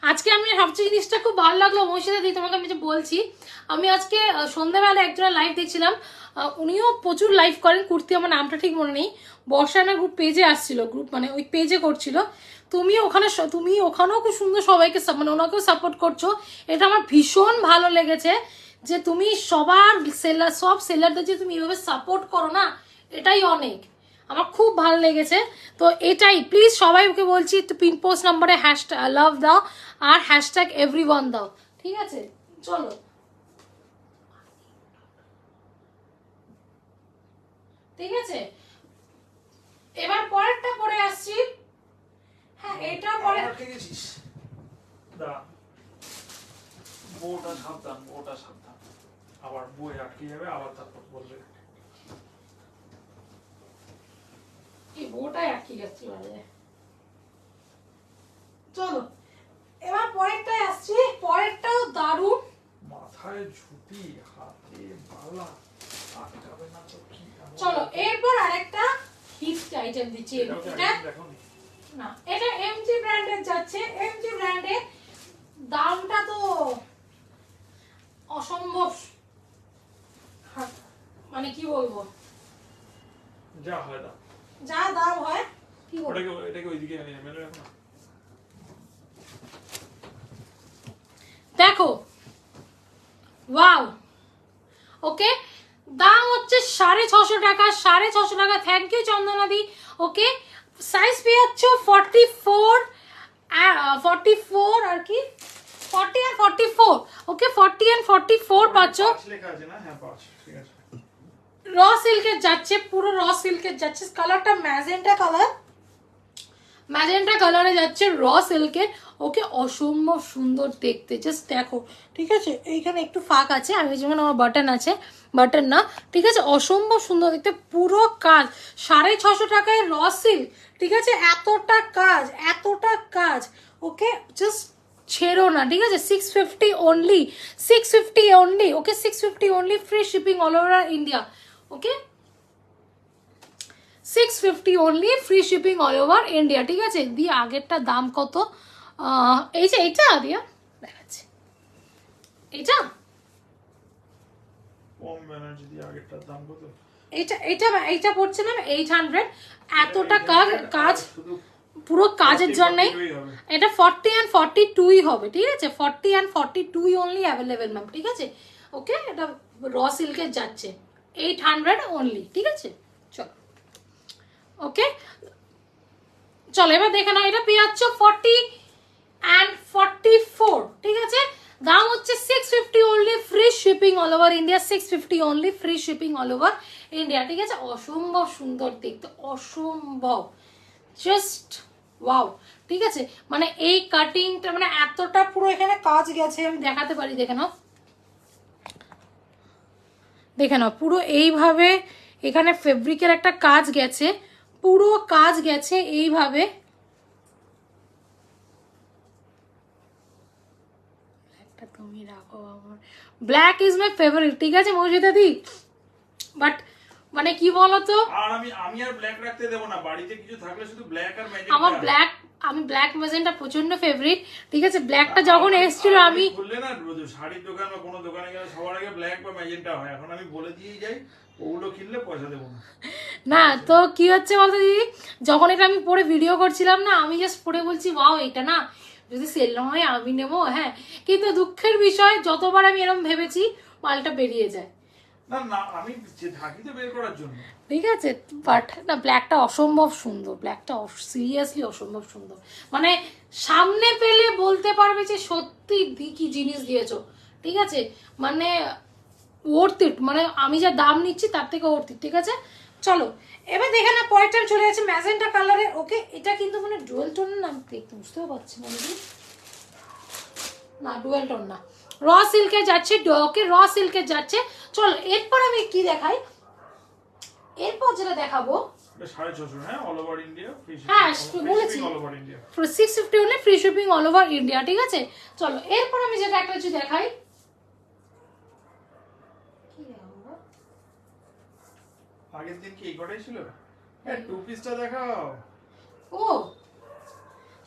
আজকে আমি সবচেয়ে জিনিসটা খুব ভালো লাগলো মৌসিদাদি, তোমাকে আমি যে বলছি, আমি আজকে সন্ধ্যাবেলা একজনের লাইভ দেখছিলাম, উনিও প্রচুর লাইভ করেন, কুর্তি, আমার নামটা ঠিক মনে নেই, বর্ষানা গ্রুপ পেজে আসছিল, গ্রুপ মানে ওই পেজে করছিল। তুমি ওখানেও খুব সুন্দর সবাইকে মানে ওনাকেও সাপোর্ট করছো, এটা আমার ভীষণ ভালো লেগেছে যে তুমি সব সেলারদের যে তুমি এইভাবে সাপোর্ট করো না, এটাই অনেক, আমার খুব ভালো লেগেছে। তো এটাই প্লিজ সবাইকে বলছি, একটু পিন পোস্ট নাম্বারে হ্যাশট্যাগ লাভ দাও আর হ্যাশট্যাগ এভরিওয়ান দাও, ঠিক আছে। চলো ঠিক আছে, এবার পরেরটা পরে আসছি। হ্যাঁ, এটা পরে বউটা সাবধান, বউটা সাবধান, আবার বই আটকে যাবে, আবার তারপর বলবে এই বউটাই আটকে যাচ্ছে। চলো এবার পরেরটাই আসছি, পরেরটাও দারুণ, মাথায় ঝুটি, হাতে বালা, আটকাবে না তো কি। চলো এরপর আরেকটা হিট আইটেম দিচ্ছি, এটা না, এটা এমজি ব্র্যান্ডের যাচ্ছে। এমজি ব্র্যান্ডের দামটা তো অসম্ভব, মানে কি বলবো, যা হয় দাম, যা দাম হয় কি বলবো। এটাকে ওইদিকে নিয়ে মেলে রাখো না। দেখো ওয়াও, ওকে, দাম হচ্ছে 650 টাকা, 650 টাকা। থ্যাংক ইউ চন্দনাদি। ওকে, সাইজ পেয়ে যাচ্ছ 44 আর কি 40 আর 44। ওকে, 40 and 44 পাচ্ছ। লেখা আছে না, হ্যাঁ 5, ঠিক আছে। র সিল্কের যাচ্ছে, পুরো র সিল্কের যাচ্ছে, কালারটা ম্যাজেন্টা কালারে যাচ্ছে, র সিল্কের ওকে, অসম্ভব সুন্দর দেখতে, জাস্ট দেখো, ঠিক আছে? এইখানে একটু ফাঁক আছে, আমি যেমন আমার বাটন আছে, বাটন না, ঠিক আছে? অসম্ভব সুন্দর দেখতে, পুরো কাজ, 650 টাকায় র সিল্ক, ঠিক আছে? এতটা কাজ, ওকে, জাস্ট ছেড়ো না, ঠিক আছে? 650 only, 650 only, okay, 650 only, free shipping all over India, okay, 650 only, free shipping all over India, ঠিক আছে? দিয়ে আগেরটা দাম কত? এই যে এইটা দিয়া দেখাচ্ছি, এইটা কম ব্যানার্জি দিয়ে আগেরটার দাম কত? এইটা এইটা এইটা পড়ছে না 800, এতটা কাজ শুধু পুরো কাজের জন্য। 42 হবে। এটা 40 and 42 হবে, ঠিক আছে? 40 and 42 অনলি অ্যাভেলেবেল ম্যাম, ঠিক আছে? ওকে, এটা র সিল্কের যাচ্ছে 800 অনলি, ঠিক আছে? চলো, ওকে, চলো এবার দেখে নাও, এটা পেয়ে যাচ্ছ 40 and 44, ঠিক আছে? দাম হচ্ছে 650 only, free shipping all over India, 650 only, free shipping all over India, ঠিক আছে? অসম্ভব সুন্দর দেখতে, অসম্ভব, জাস্ট ওয়াও, ঠিক আছে? মানে এই কাটিংটা মানে এতটা পুরো এখানে কাজ গেছে, আমি দেখাতে পারি, দেখে নাও, দেখে নাও, পুরো এইভাবে এখানে ফেব্রিকের একটা কাজ গেছে, পুরো কাজ গেছে এইভাবে। তুমি রাখো, আমার ব্ল্যাক ইজ মাই ফেভারিট, ঠিক আছে মৌসুমী দি, বাট মানে কি বলতো, আর আমি আর ব্ল্যাক রাখতে দেব না, বাড়িতে কিছু থাকলে শুধু ব্ল্যাক আর ম্যাজেন্টা। আমার ব্ল্যাক ম্যাজেন্টা প্রচন্ড ফেভারিট, ঠিক আছে? ব্ল্যাকটা যখন এসেছিল আমি বললে না, শাড়ির দোকান বা কোনো দোকানে গেলে সবার আগে ব্ল্যাক বা ম্যাজেন্টা হয়, এখন আমি বলে দিয়েই যাই ওগুলো কিনলে পয়সা দেবো না। না তো কি হচ্ছে বলতো দিদি, যখন এটা আমি পরে ভিডিও করছিলাম না, আমি জাস্ট পরে বলছি ওয়াও, এটা না যদি সেল না হয় আমি নেবো, হ্যাঁ, কিন্তু দুঃখের বিষয় যতবার আমি এরকম ভেবেছি মালটা বেরিয়ে যায়। না না, আমি থাকি তো বের করার জন্য, ঠিক আছে, বাট না, ব্ল্যাকটা অসম্ভব সুন্দর, ব্ল্যাকটা সিরিয়াসলি অসম্ভব সুন্দর, মানে সামনে পেলে বলতে পারবে যে সত্যি কি জিনিস দিয়েছো, ঠিক আছে? মানে ওর্থ ইট, মানে আমি যা দাম নিচ্ছি তার থেকে ওর্থ ইট, ঠিক আছে? চলো এবার দেখে না, পরের টাইম চলে যাচ্ছে ম্যাজেন্টা কালারে, ওকে, এটা কিন্তু মানে ডুয়েল টোন না, আমি দেখতে বুঝতেও পারছি না, না ডুয়েল টোন না, র সিল্কে যাচ্ছে, ওকে, র সিল্কে যাচ্ছে। চলো এরপর আমি কি দেখাই, এরপর যেটা দেখাবো, 650, হ্যাঁ, অল ওভার ইন্ডিয়া, হ্যাঁ বলেছি, all over India, 650 only, free shipping all over India, ঠিক আছে? চলো এরপর আমি যেটা একটা কিছু দেখাই, আগের দিন কি এই কটাই ছিল? হ্যাঁ, টু পিসটা দেখাও। ও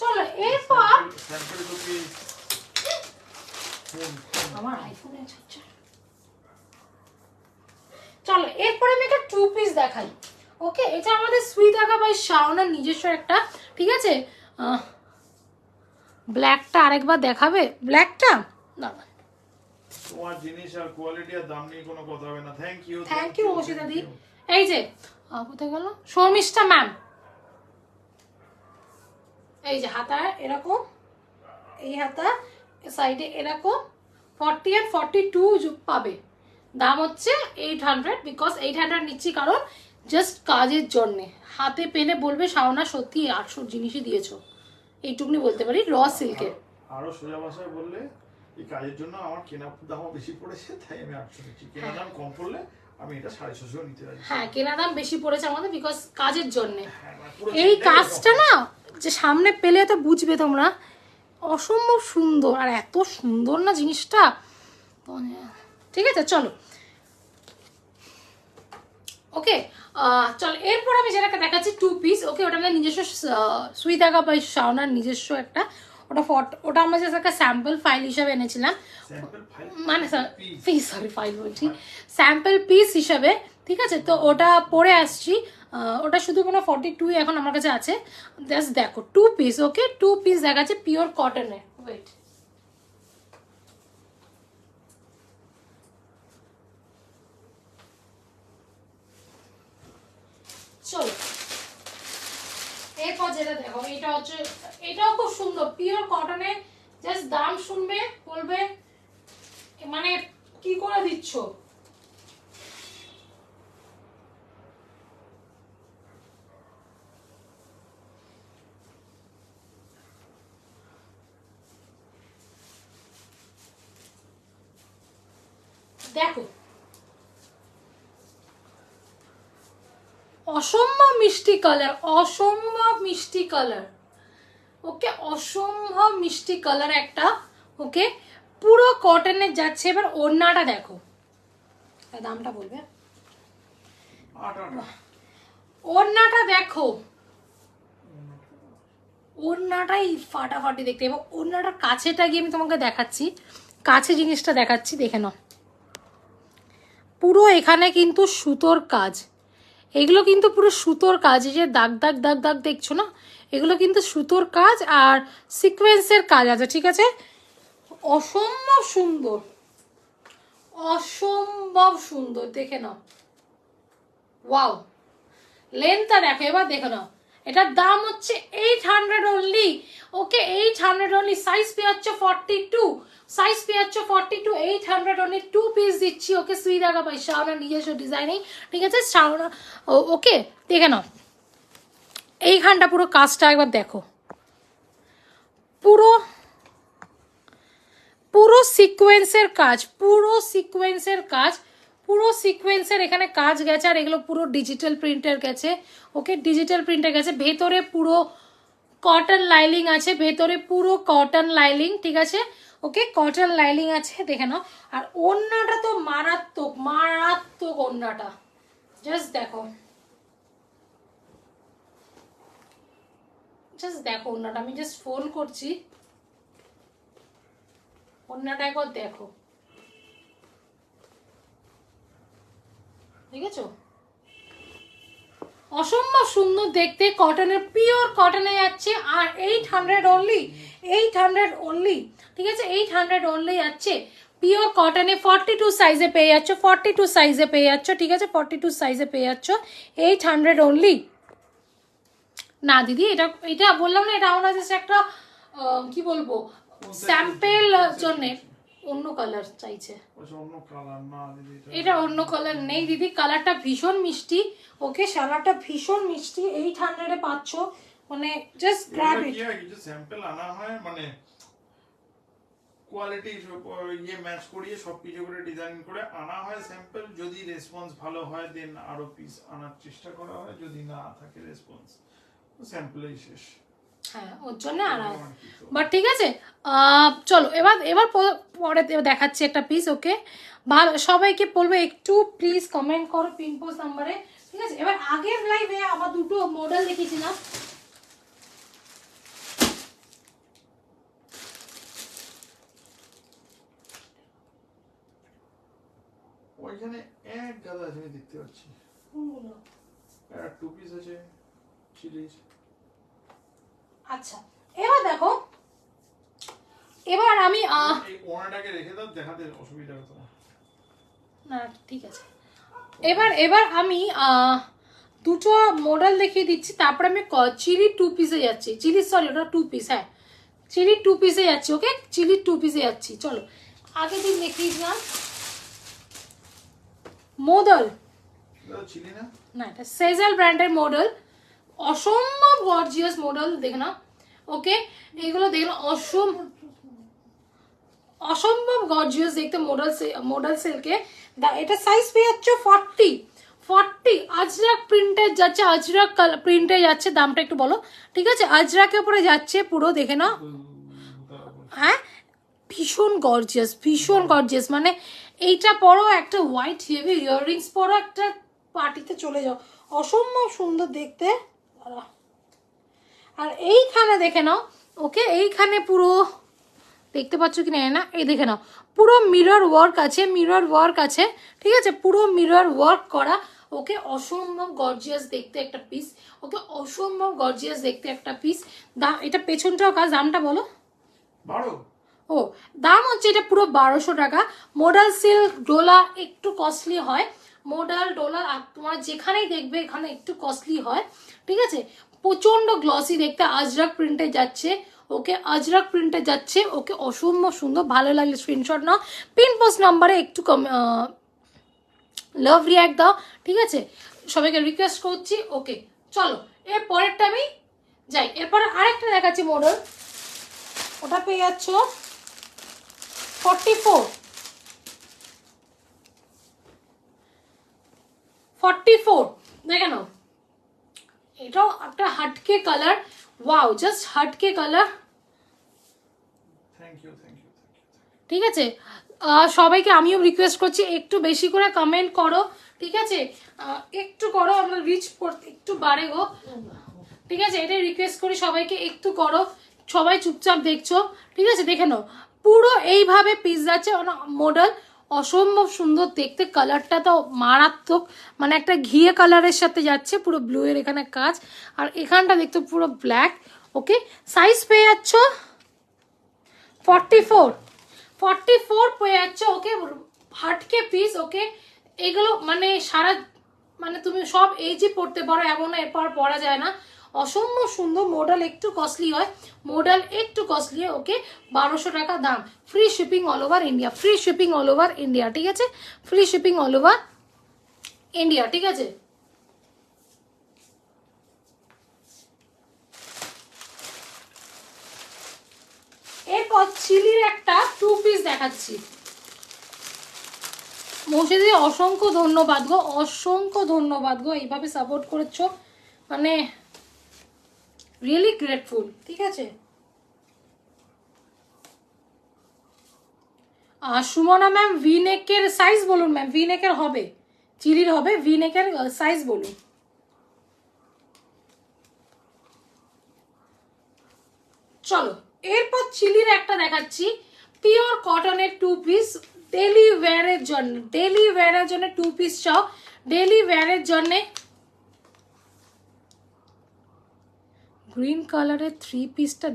চলো এরপর স্যাম্পল টু পিস, আমার আইফোনে আছে, চলো এরপর আমি একটা টু পিস দেখাই, ওকে, এটা আমাদের সুই দেখা বাই শাওনার নিজস্ব একটা, ঠিক আছে? ব্ল্যাকটা আরেকবার দেখাবে, ব্ল্যাকটা না, তোমার জিনিস আর কোয়ালিটি আর দাম নিয়ে কোনো কথা হবে না। থ্যাংক ইউ মৌসিদা দি। এই যে কোথায় গেল শর্মিষ্ঠা ম্যাম, এই যে হাতা এরকম, এই হাতা সাইডে এরকম 40 and 42 পাবে, দাম হচ্ছে 800, বিকজ 800 নিচ্ছি কারণ জাস্ট কাজের জন্য, হাতে পেলে বলবে শাওনা সত্যি 800 জিনিসই দিয়েছো, এইটুকুনি বলতে পারি র সিল্কের। আরো সোজা ভাষায় বললে, এই কাজের জন্য আমার কেনা দামও বেশি পড়েছে, তাই আমি 800 নিচ্ছি, কেনা দাম কম পড়লে আমি এটা 650 নিতে পারি। হ্যাঁ, কেনা দাম বেশি পড়েছে আমাদের বিকজ কাজের জন্য, এই কাজটা না যে সামনে পেলে তো বুঝবে তোমরা, অসম্ভব সুন্দর, আর এত সুন্দর না জিনিসটা, ঠিক আছে? চলো ওকে, চলো এরপর আমি যেটাকে দেখাচ্ছি টু পিস, ওকে, ওটা আমাদের নিজস্ব সুই দেখা বা শাওনার নিজস্ব একটা, ওটা আমরা জাস্ট একটা স্যাম্পল ফাইল হিসাবে এনেছিলাম, মানে ফাইল বলছি, স্যাম্পল পিস হিসাবে, ঠিক আছে? তো ওটা পরে আসছি, ওটা শুধু কোনো 42 এখন আমার কাছে আছে, জাস্ট দেখো টু পিস, ওকে, টু পিস দেখাচ্ছে পিওর কটনের, ওয়েট, চলো এরপর যেটা দেখো, এটা হচ্ছে, এটাও খুব সুন্দর পিওর কটনের, জাস্ট দাম শুনবে বলবে মানে কি করে দিচ্ছ, দেখো অসম্ভব মিষ্টি কালার, অসম্ভব মিষ্টি কালার। ওকে, অসম্ভব মিষ্টি কালার একটা। ওকে, পুরো কটনের যাচ্ছে। এবার ওড়নাটা দেখো, দামটা বলবে। ওড়নাটা দেখো, ওড়নাটাই ফাটাফাটি দেখতে। এবং ওড়নাটার কাছেটা গিয়ে আমি তোমাকে দেখাচ্ছি, কাছে জিনিসটা দেখাচ্ছি, দেখে নাও। পুরো এখানে কিন্তু সুতোর কাজ, এগুলো কিন্তু পুরো সুতোর কাজ। এই যে দাগ দাগ দাগ দাগ দেখছো না, এগুলো কিন্তু সুতোর কাজ আর সিকোয়েন্সের কাজ আছে, ঠিক আছে। অসম্ভব সুন্দর, অসম্ভব সুন্দর, দেখে নাও। ওয়াও, লেন্থটা দেখো, এবার দেখে নাও। এটার দাম হচ্ছে 800 অনলি। ওকে, 800 অনলি। সাইজ পেয়ে যাচ্ছে 42, সাইজ পেয়ে যাচ্ছে 42, 800 অনলি। 2 পিস দিচ্ছি। ওকে, সুই দেখা পাই, শাওনার নিজস্ব ডিজাইনিং, ঠিক আছে। শাওনা, ওকে, দেখে নাও এইখানটা পুরো কাজটা একবার দেখো। পুরো পুরো সিকোয়েন্সের কাজ, পুরো সিকোয়েন্সের কাজ, পুরো সিকোয়েন্সের এখানে কাজ গেছে। আর এগুলো পুরো ডিজিটাল প্রিন্টের গেছে। ওকে, ডিজিটাল প্রিন্টের গেছে। ভেতরে পুরো কটন লাইলিং আছে, ভেতরে পুরো কটন লাইলিং, ঠিক আছে। ওকে, কটন লাইলিং আছে, দেখে নাও। আর ওড়নাটা তো মারাত্মক, মারাত্মক ওড়নাটা, জাস্ট দেখো, জাস্ট দেখো ওড়নাটা। আমি জাস্ট ফোল্ড করছি, ওড়নাটা একবার দেখো, ঠিক আছে। অসম্ভব সুন্দর দেখতে, কটনের, পিওর কটনে যাচ্ছে। আর 800 অনলি, 800 অনলি, ঠিক আছে। 800 অনলি যাচ্ছে পিওর কটনে। 42 সাইজে পেয়ে যাচ্ছ, 42 সাইজে পেয়ে যাচ্ছ, ঠিক আছে। 42 সাইজে পেয়ে যাচ্ছ, 800 অনলি। না দিদি, এটা এটা বললাম না, এটা আমরা জাস্ট একটা কি বলবো, স্যাম্পেল জন্যে। অন্য কালার চাইছে, এটা অন্য কালার নেই দিদি। কালারটা ভীষণ মিষ্টি। ওকে, সারাটা ভীষণ মিষ্টি। 800 এ পাচ্ছ, মানে জাস্ট গ্র্যাব ইট। কিছু স্যাম্পল আনা হয়, মানে কোয়ালিটি ইয়ে ম্যাচ করিয়ে সব কিছু করে ডিজাইন করে আনা হয় স্যাম্পল। যদি রেসপন্স ভালো হয় দেন আরো পিস আনার চেষ্টা করা হয়, যদি না থাকে রেসপন্স স্যাম্পলেই শেষ। হ্যাঁ, ওর জন্য আনা, বাট ঠিক আছে। চলো এবার এবার পরে দেখাচ্ছি একটা পিস। ওকে, ভালো, সবাইকে বলবো একটু প্লিজ কমেন্ট করো পিনপোস্ট নাম্বারে, ঠিক আছে। এবার আগের লাইভে আবার দুটো মডেল দেখিয়েছিলাম, ওইখানে এক গাদা আছে আমি দেখতে পাচ্ছি। কোনগুলো? একটা টু পিস আছে চিলিজ। আচ্ছা, এবার দেখো, এবার আমি এই ওনাটাকে রেখে দাও, দেখাতে অসুবিধা হতো না, ঠিক আছে। এবার এবার আমি দুটো মডেল দেখিয়ে দিচ্ছি, তারপর আমি চিলি 2 পিসে যাচ্ছি। চিলি, সরি, ওটা 2 পিস, হ্যাঁ, চিলি 2 পিসে যাচ্ছি। ওকে, চিলি 2 পিসে যাচ্ছি। চলো, আগের দিন দেখিয়েছিলাম মডেল, চিলি না, না এটা সেজাল ব্র্যান্ডের মডেল। অসম্ভব গর্জিয়াস মডেল, দেখে না। ওকে, এগুলো দেখে না, অসম্ভব গর্জিয়াস দেখতে মডেল সিল্কে। এটা সাইজ পেয়ে যাচ্ছে 40 আজরাক প্রিন্টের যাচ্ছে, আজরাক প্রিন্টে যাচ্ছে। দামটা একটু বলো, ঠিক আছে। আজরাকের উপরে যাচ্ছে পুরো, দেখে নাও। হ্যাঁ, ভীষণ গর্জিয়াস, ভীষণ গর্জিয়াস। মানে এইটা পরো, একটা হোয়াইট হেভি ইয়াররিংস পরো, একটা পার্টিতে চলে যাও, অসম্ভব সুন্দর দেখতে। আর এইখানে দেখে নাও। ওকে, এইখানে পুরো দেখতে পাচ্ছ কি না, এই দেখে নাও, পুরো মিরর ওয়ার্ক আছে, মিরর ওয়ার্ক আছে, ঠিক আছে। পুরো মিরর ওয়ার্ক করা। ওকে, অসম্ভব গর্জিয়াস দেখতে একটা পিস। ওকে, অসম্ভব গর্জিয়াস দেখতে একটা পিস। এটা পেছনটাও কাজ। দামটা বলো। 12। ও, দাম হচ্ছে এটা পুরো 1200 টাকা। মডেল সিল্ক ডোলা একটু কস্টলি হয়, মডেল ডোলা তোমার যেখানেই দেখবে এখানে একটু কস্টলি হয়, ঠিক আছে। প্রচন্ড গ্লসি দেখতে, আজরাক প্রিন্টে যাচ্ছে। ওকে, আজরাক প্রিন্টে যাচ্ছে। ওকে, অসম্ভব সুন্দর। ভালো লাগলে স্ক্রিনশট নাও, পিন পোস্ট নাম্বারে একটু লাভ রিয়াক্ট দাও, ঠিক আছে। সবাইকে রিকোয়েস্ট করছি। ওকে, চলো এর পরেরটা আমি যাই। এরপরে আরেকটা দেখাচ্ছি মডেল, ওটা পেয়ে যাচ্ছ 44। 44 দেখে নাও, এটাও একটা হাটকে কালার, ওয়াও জাস্ট হাটকে কালার। Thank you. ঠিক আছে, সবাইকে আমিও রিকোয়েস্ট করছি একটু বেশি করে কমেন্ট করো, ঠিক আছে, একটু করো, আমরা রিচ করতে একটু বাড়ে গো, ঠিক আছে, এটাই রিকোয়েস্ট করি সবাইকে, একটু করো, সবাই চুপচাপ দেখছো, ঠিক আছে, দেখে নাও পুরো এইভাবে পিস যাচ্ছে মডেল, অসম্ভব সুন্দর দেখতে, কালারটা তো মারাত্মক, মানে একটা ঘিয়ে কালারের সাথে যাচ্ছে, পুরো ব্লু এর এখানে কাজ, আর এখানটা দেখতে পুরো ব্ল্যাক। ওকে, সাইজ পেয়ে যাচ্ছ 44 পেয়ে যাচ্ছ। ওকে, হাটকে পিস। ওকে, এগুলো মানে সারা মানে তুমি সব এইজই পড়তে পারো, এমন এরপর পরা যায় না, অসম্ভব সুন্দর, মডেল একটু কস্টলি হয়, মডেল একটু কস্টলি হয়। ওকে, 1200 টাকা দাম, free shipping all over India, free shipping all over India, ঠিক আছে, free shipping all over India, ঠিক আছে। এরপর চিলির একটা 2 পিস দেখাচ্ছি। মৌসুদি অসংখ্য ধন্যবাদ গো, অসংখ্য ধন্যবাদ গো, এইভাবে সাপোর্ট করেছো, মানে রিয়েলি গ্রেটফুল, ঠিক আছে। সুমনা ম্যাম ভিনেকের সাইজ বলুন ম্যাম, ভিনেকের হবে, চিলির হবে, ভিনেকের সাইজ বলুন। চলো এরপর চিলির একটা দেখাচ্ছি, পিওর কটনের 2 পিস, ডেলি ওয়্যারের জন্য, ডেলি ওয়্যারের জন্য 2 পিস চাও, ডেলি ওয়্যারের জন্য গ্রিন কালারের 3 পিসটা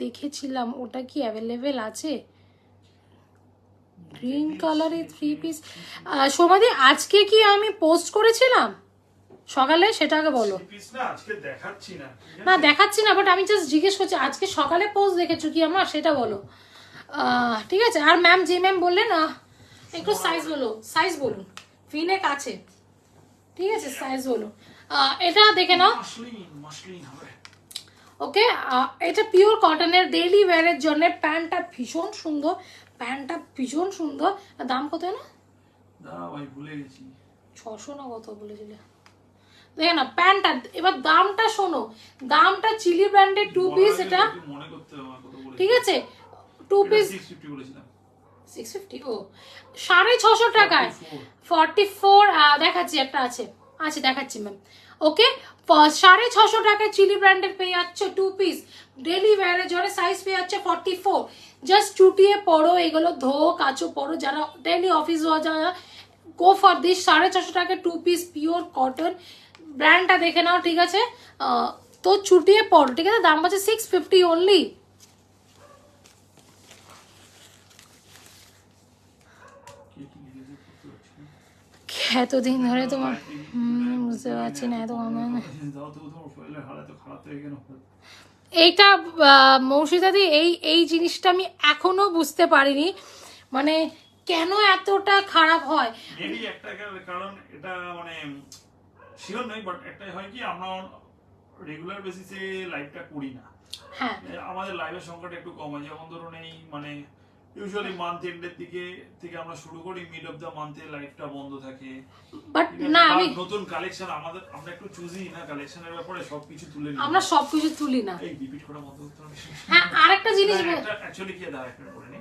দেখেছিলাম, ওটা কি অ্যাভেলেবেল আছে? গ্রিন কালারের 3 পিস সোমাদি আজকে কি আমি পোস্ট করেছিলাম সকালে, সেটাকে বলো। না দেখাচ্ছি না, বাট আমি জাস্ট জিজ্ঞেস করছি আজকে সকালে পোস্ট দেখেছো কি আমার, সেটা বলো, ঠিক আছে। আর ম্যাম যে ম্যাম বললেন একটু সাইজ বলো, সাইজ বলুন, ভিনেক আছে, ঠিক আছে, সাইজ বলুন, এটা দেখে নাও। ওকে, এটা পিওর কটনের ডেইলি ওয়্যারের জন্য, প্যান্টটা ভীষণ সুন্দর, প্যান্টটা ভীষণ সুন্দর। দাম কত না? দাঁড়া ভাই ভুলে গেছি, 600 না কত বলেছিলে, দেখে না প্যান্টটা। এবার দামটা শোনো, দামটা চিলি ব্র্যান্ডের 2 পিস, এটা মনে করতে হবে কত বলেছি, ঠিক আছে, 2 পিস 650 বলেছিলাম, 650, ও 650 টাকায় 44 দেখাচ্ছি, একটা আছে, আচ্ছা দেখাচ্ছি ম্যাম। ওকে, 650 টাকায় চিলি ব্র্যান্ডের পেয়ে যাচ্ছে 2 পিস, ডেলি ওয়্যারের জন্য, সাইজ পেয়ে যাচ্ছে 44, জাস্ট চুটিয়ে পরো, এগুলো ধো কাচো পরো, যারা ডেলি অফিস যারা গো ফর দিস, 650 টাকায় 2 পিস পিওর কটন, ব্র্যান্ডটা দেখে নাও, ঠিক আছে, তো চুটিয়ে পরো, ঠিক আছে, দাম হচ্ছে 650 অনলি। এতদিন ধরে তোমার বুঝতে পারছি না, এত এইটা মৌসুদাদি, এই জিনিসটা আমি এখনো বুঝতে পারিনি, মানে কেন এতটা খারাপ হয়। মেবি একটা কারণ, এটা মানে শিওর নই, বাট একটাই হয় কি, আমরা রেগুলার বেসিসে লাইভটা করি না, হ্যাঁ আমাদের লাইভের সংখ্যাটা একটু কম হয়, যেমন ধরুন এই মানে ইউজুয়ালি মান্থ এন্ডের দিকে থেকে আমরা শুরু করি, মিড অফ দা মান্থে লাইভটা বন্ধ থাকে, বাট না আমি নতুন কালেকশন আমরা একটু চুজি না কালেকশনের ব্যাপারে, সবকিছু তুলে নিই, আমরা সবকিছু তুলি না। এই রিপিট করা বন্ধ করতে হবে। হ্যাঁ আরেকটা জিনিস অ্যাকচুয়ালি কি দাঁড়া একটা করে নি,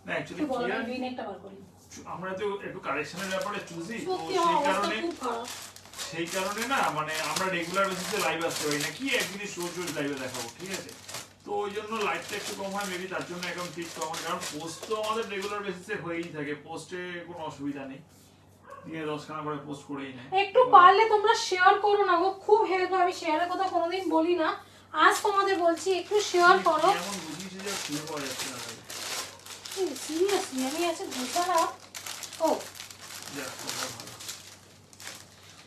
না অ্যাকচুয়ালি কি আমরা তো একটু কালেকশনের ব্যাপারে চুজি, তো সেই কারণে না, মানে আমরা রেগুলার বেসিসে লাইভ আসতে পারি না, কি একদিনই শো লাইভে দেখাবো, ঠিক আছে, তো ওই জন্য লাইভটা একটু কম হয়, মেবি তার জন্য এখন ঠিক কম হয়, কারণ পোস্ট তো আমাদের রেগুলার বেসিসে হয়েই থাকে, পোস্টে কোনো অসুবিধা নেই, দিনে 10খানা করে পোস্ট করেই নেয়। একটু পারলে তোমরা শেয়ার করো না গো, খুব হেল্প হয়, আমি শেয়ারের কথা কোনোদিন বলি না, আজ তোমাদের বলছি একটু শেয়ার করো। এমন বুঝিয়েছে যে শুনে পাওয়া যাচ্ছে না, সিরিয়াসলি আমি আছে বুঝারা, ও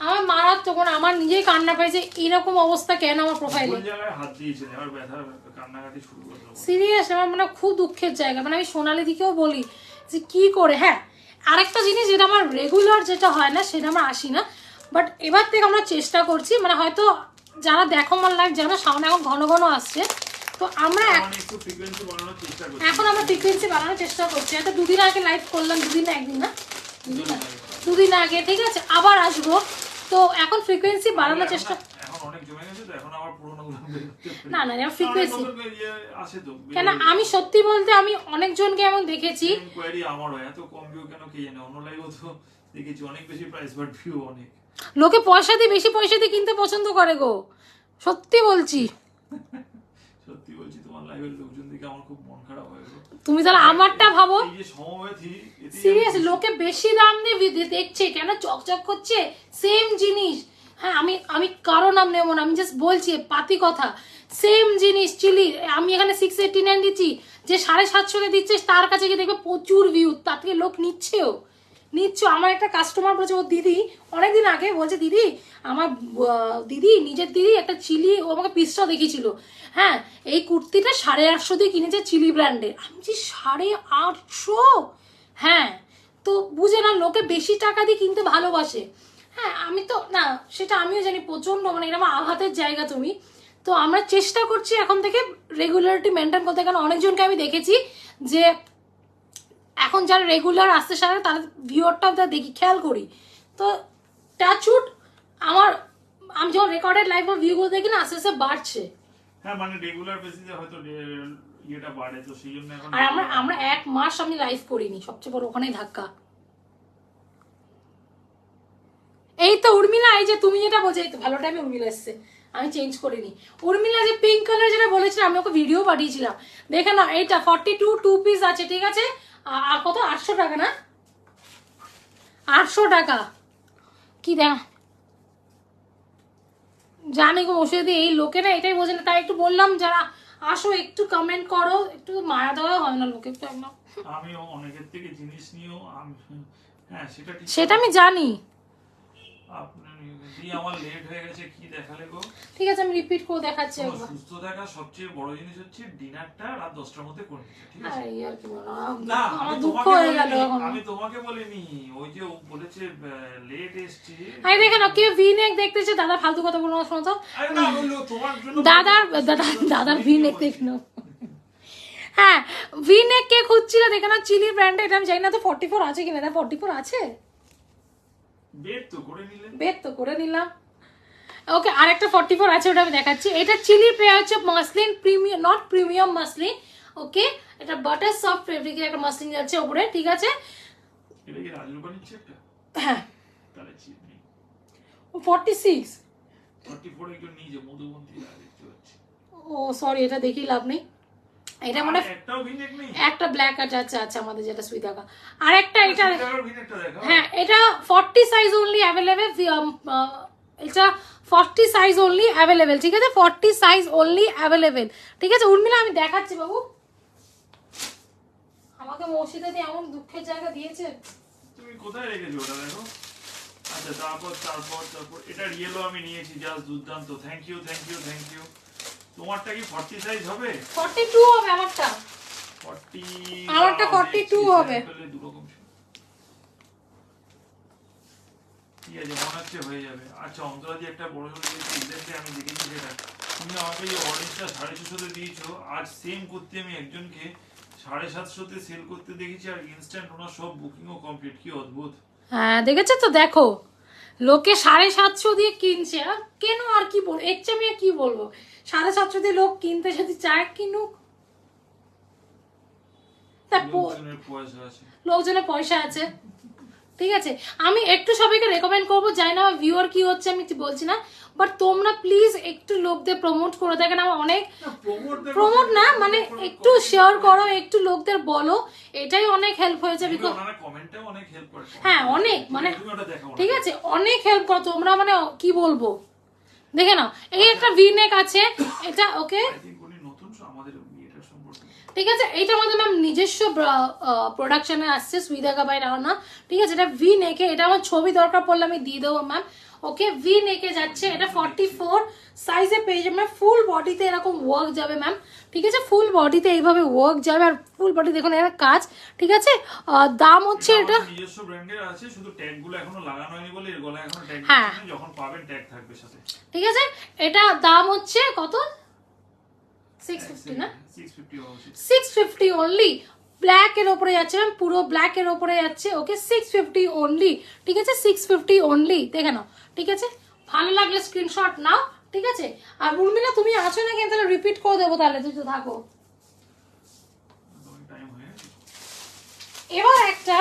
আমার মারাত্মক, আমার নিজেই কান্না পাইছে, এরকম অবস্থা কেন আমার প্রোফাইলে, হাত দিয়েছে, আমার ব্যথা কান্নাকাটি শুরু করে দিল, সিরিয়াস, আমার মানে খুব দুঃখের জায়গা, মানে আমি সোনালি দিকেও বলি যে কি করে। হ্যাঁ আরেকটা জিনিস, যেটা আমার রেগুলার যেটা হয় না, সেটা আমরা আসি না, বাট এবার থেকে আমরা চেষ্টা করছি, মানে হয়তো যারা দেখো আমার লাইভ জানো, সামনে এখন ঘন ঘন আসছে, তো আমরা এখন আমরা ফ্রিকোয়েন্সি বাড়ানোর চেষ্টা করছি। হয়তো 2 দিন আগে লাইভ করলাম, 2 দিন না, একদিন না, 2 দিন আগে, ঠিক আছে, আবার আসবো, তো এখন ফ্রিকোয়েন্সি বাড়ানোর চেষ্টা, এখন অনেক জমে গেছে তো এখন আবার পুরোনো গুলো বের করতে পারি। না না ফ্রিকোয়েন্সি আসে তো, কেন আমি সত্যি বলতে আমি অনেকজনকে এমন দেখেছি, কোয়ারি আমারও এত কম ভিউ কেন কে জানে, অন্য লাইভও তো দেখেছি অনেক বেশি প্রাইস বাট ভিউ অনেক। লোকে পয়সা দিয়ে বেশি পয়সা দিয়ে কিনতে পছন্দ করে গো, সত্যি বলছি। সত্যি বলছি তোমার লাইভের লোকজন দেখে আমার খুব মন খারাপ হয়ে গেল। তুমি তাহলে আমারটা ভাবো, এই যে সমবেথী সিরিয়াস লোকে বেশি দাম দিয়ে দেখছে কেন, চকচক করছে সেম জিনিস। হ্যাঁ আমি কারো নাম নেবো না, আমি জাস্ট বলছি পাতি কথা, সেম জিনিস চিলি আমি এখানে 689 দিচ্ছি, যে 750 দিচ্ছে তার কাছে গিয়ে দেখবে প্রচুর ভিউ, তার থেকে লোক নিচ্ছেও। আমার একটা কাস্টমার বলছে, ও দিদি অনেকদিন আগে বলছে, দিদি আমার দিদি নিজের দিদি একটা চিলি, ও আমাকে পিসটা দেখিয়েছিল, হ্যাঁ এই কুর্তিটা 850 দিয়ে কিনেছে চিলি ব্র্যান্ডের। আমি বলছি 850? হ্যাঁ তো বুঝে না, লোকে বেশি টাকা দিয়ে কিনতে ভালোবাসে। হ্যাঁ আমি তো না, সেটা আমিও জানি প্রচন্ড, মানে এরকম আঘাতের জায়গা তুমি। তো আমরা চেষ্টা করছি এখন থেকে রেগুলারিটি মেনটেন করতে, কারণ অনেকজনকে আমি দেখেছি যে এখন যারা রেগুলার আসতে সাথে তাদের ভিউরটা দেখি, খেয়াল করি। তো টাচউড আমি যখন রেকর্ডেড লাইভ ভিউগুলো দেখি না, আস্তে আস্তে বাড়ছে। হ্যাঁ মানে রেগুলার বেসিসে হয়তো এটা বাড়ে, তো সেই জন্য এখন। আর আমরা 1 মাস আমি লাইভ করিনি, সবচেয়ে বড় ওখানেই ধাক্কা। এই তো উর্মিলা, এই যে তুমি যেটা বলছো, এই তো ভালো টাইমে উর্মিলা এসছে, আমি চেঞ্জ করিনি। উর্মিলা যে পিঙ্ক কালার যেটা বলেছিলাম, আমি ওকে ভিডিও পাঠিয়েছিলাম, দেখে না এইটা 42 2 পিস আছে, ঠিক আছে। আর কত, 800 টাকা না, 800 টাকা কি দেখা জানি গো ওষুধ। এই লোকেরা এটাই বোঝে না, তাই একটু বললাম যারা আসো একটু কমেন্ট করো, একটু মায়া দেওয়া হয় না লোকে, একদম। আমিও অনেকের থেকে জিনিস নিয়েও হ্যাঁ সেটা আমি জানি। আমার লেট হয়ে গেছে, কি দেখালে গো? ঠিক আছে আমি রিপিট করে দেখাচ্ছি একবার। সুস্থ থাকা সবচেয়ে বড় জিনিস হচ্ছে ডিনারটা রাত 10টার মধ্যে করে নিতে, ঠিক আছে? আরে আর কি বলো, না আমার দুঃখ হয়ে গেল এখন। আমি তোমাকে বলিনি, ওই যে ও বলেছে লেট এসেছি। আরে দেখেন কে ভি-নেক দেখতেছে, দাদা ফালতু কথা বলো না, শোনো তো। আরে না বললো তোমার জন্য, দাদার ভি-নেক দেখনো। হ্যাঁ ভি-নেক কে খুঁজছিল, দেখে না চিলি ব্র্যান্ড, এটা আমি জানি না তো 44 আছে কিনা, 44 আছে, বের তো করে নিলাম। ওকে আরেকটা 44 আছে, ওটা আমি দেখাচ্ছি। এটা চিলির পেয়ে হচ্ছে muslin premium, not premium muslin, okay এটা বাটার সফট ফেব্রিকের একটা মাসলিন যাচ্ছে উপরে, ঠিক আছে। এটা কি রাজরূপা নিচ্ছে একটা? হ্যাঁ তাহলে চিপ নেই। 46 44 একজন নিয়ে মধুবন্তী দেখতে পাচ্ছি। ও সরি, এটা দেখি লাভ নেই, এটা মানে একটাও ভিনেক নেই, একটা ব্ল্যাক আছে, আচ্ছা আচ্ছা আমাদের যেটা সুইদাকা, আর একটা এটা ভিনেকটা দেখো। হ্যাঁ এটা 40 সাইজ অনলি अवेलेबल, এটা 40 সাইজ অনলি अवेलेबल, ঠিক আছে 40 সাইজ অনলি अवेलेबल, ঠিক আছে। উর্মিলা আমি দেখাচ্ছি বাবু, আমাকে মসজিদে দিয়ে এমন দুঃখের জায়গা দিয়েছে। তুমি কোথায় রেখেছো ওটা দেখো। আচ্ছা তারপর এটা রিয়েলও আমি নিয়েছি, জাস্ট দুর্দান্ত, থ্যাংক ইউ। তোমারটা কি 40 সাইজ হবে? 42 হবে আমারটা, 40 আমারটা 42 হবে। ঠিক আছে মনে হচ্ছে হয়ে যাবে। আচ্ছা অন্তরাজি একটা বড় সড়ো রিসেন্টলি আমি দেখেছি, যেটা তুমি আমাকে এই অরেঞ্জটা 650 দিয়েছো, আজ সেম করতে আমি একজনকে 750 সেল করতে দেখেছি, আর ইনস্ট্যান্ট ওনার সব বুকিংও কমপ্লিট। কি অদ্ভুত। হ্যাঁ দেখেছো তো, দেখো লোকে 750 দিয়ে কিনছে, আর কেন, আর কি বলবো, এর চেয়ে আমি কি বলবো, 750 দিয়ে লোক কিনতে যদি চায় কিনুক, লোকজনের পয়সা আছে, ঠিক আছে। আমি একটু সবাইকে রেকমেন্ড করবো, জানি না ভিউয়ার কি হচ্ছে আমি বলছি না, বাট তোমরা প্লিজ একটু লোকদের প্রমোট করে, দেখেন আমার অনেক প্রমোট না, মানে একটু শেয়ার করো, একটু লোকদের বলো, এটাই অনেক হেল্প হয়েছে। বিকজ হ্যাঁ অনেক মানে ঠিক আছে অনেক হেল্প করো তোমরা, মানে কি বলবো, দেখে নাও এই একটা ভি-নেক আছে, এটা ওকে ঠিক আছে। এইটা আমাদের ম্যাম নিজস্ব প্রোডাকশনে আসছে, সুইদাকা বাই রাওনা, ঠিক আছে। এটা ভি-নেকে, এটা আমার ছবি দরকার পড়লে আমি দিয়ে দেবো ম্যাম, ওকে ভি-নেকে যাচ্ছে, এটা 44 সাইজে পেয়ে যাবে, ফুল বডিতে এরকম ওয়ার্ক যাবে ম্যাম, ঠিক আছে, ফুল বডিতে এইভাবে ওয়ার্ক যাবে, আর ফুল বডি দেখুন এর কাজ, ঠিক আছে। দাম হচ্ছে এটা নিজস্ব ব্র্যান্ডের আছে, শুধু ট্যাগগুলো এখনো লাগানো হয়নি বলে এর গলায় এখনো ট্যাগ নেই, যখন পাবেন ট্যাগ থাকবে সাথে, ঠিক আছে। এটা দাম হচ্ছে কত, 650 না, 650 অনলি, ব্ল্যাক এর ওপরে যাচ্ছে ম্যাম, পুরো ব্ল্যাক এর ওপরে যাচ্ছে। ওকে 650 অনলি, ঠিক আছে 650 অনলি, দেখে নাও, ঠিক আছে। ভালো লাগলে স্ক্রিনশট নাও, ঠিক আছে। আর উর্মিলা তুমি আছো নাকি, তাহলে রিপিট করে দেবো, তাহলে তুই তো থাকো। টাইম হয়ে গেছে। এবার একটা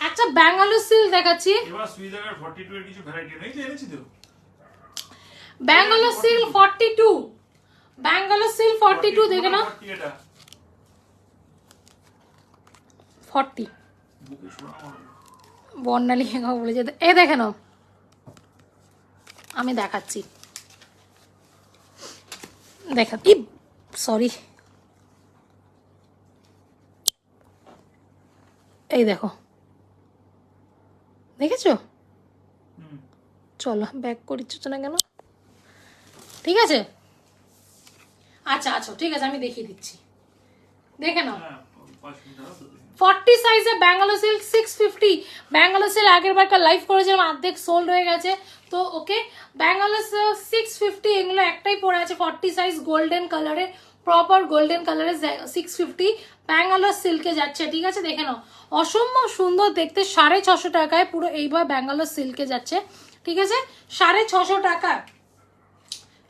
একটা ব্যাঙ্গালোর সিল্ক দেখাচ্ছি। এবার সুইজারল্যান্ড 42 এর কিছু ভ্যারাইটি নেই যে এনেছি তো। ব্যাঙ্গালোর সিল্ক 42, ব্যাঙ্গালোর সিল্ক 42 দেখে নাও। 40 এটা 40 বুকে শোনা আমার। বর্ণালী বলে যেতে, এ দেখে নাও, আমি দেখাচ্ছি, দেখা, সরি, এই দেখো, দেখেছো? চলো ব্যাক করিচ্ছ না কেন, ঠিক আছে। আচ্ছা আচ্ছা ঠিক আছে, আমি দেখিয়ে দিচ্ছি, দেখে নাও। 40 সাইজে ব্যাঙ্গালোর সিল্ক 650। ব্যাঙ্গালোর সিল্ক আগের বারকার লাইভ করেছিলাম, অর্ধেক সোল্ড হয়ে গেছে তো। ওকে ব্যাঙ্গালোর 650, এগুলো একটাই পড়ে আছে 40 সাইজ, গোল্ডেন কালারে, প্রপার গোল্ডেন কালারে 650 ব্যাঙ্গালোর সিল্কে যাচ্ছে, ঠিক আছে। দেখে নাও, অসম্ভব সুন্দর দেখতে, 650 টাকায় পুরো এইবার ব্যাঙ্গালোর সিল্কে যাচ্ছে, ঠিক আছে। 650 টাকায়,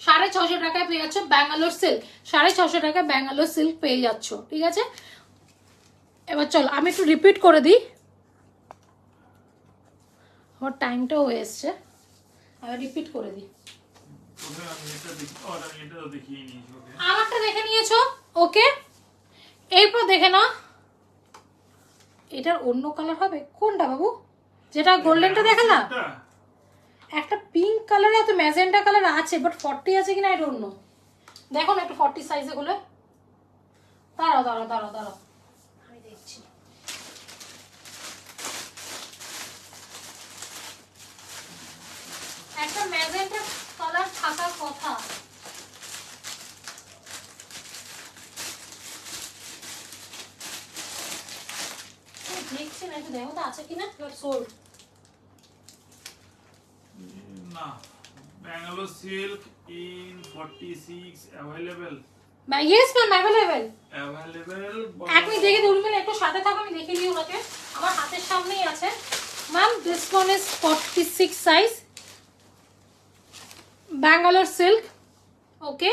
650 টাকায় পেয়ে যাচ্ছ ব্যাঙ্গালোর সিল্ক, 650 টাকায় ব্যাঙ্গালোর সিল্ক পেয়ে যাচ্ছ, ঠিক আছে। এবার চলো আমি একটু রিপিট করে দিই, আমার টাইমটাও হয়ে এসছে, আমি রিপিট করে দিই। আমারটা দেখে নিয়েছো, ওকে। এরপর দেখে নাও, এটার অন্য কালার হবে কোনটা বাবু, যেটা গোল্ডেনটা দেখালাম, একটা পিঙ্ক কালারে তো ম্যাজেন্টা কালার আছে, বাট 40 আছে কিনা এটা অন্য, দেখো না একটু 40 সাইজে গুলো, দাঁড়াও দাঁড়াও দাঁড়াও দাঁড়াও, আমি দেখছি। একটা ম্যাজেন্টা কালার থাকার কথা, দেখছি না, একটু দেখো তো আছে কিনা, সোল্ড না। Bangalore silk in 46 available. Yes ma'am available. Available এক মিনিট দেখে দুলবেন, একটু সাথে থাকো, আমি দেখিয়ে দিই ওনাকে, আমার হাতের সামনেই আছে ma'am. This one is 46 size Bangalore silk, okay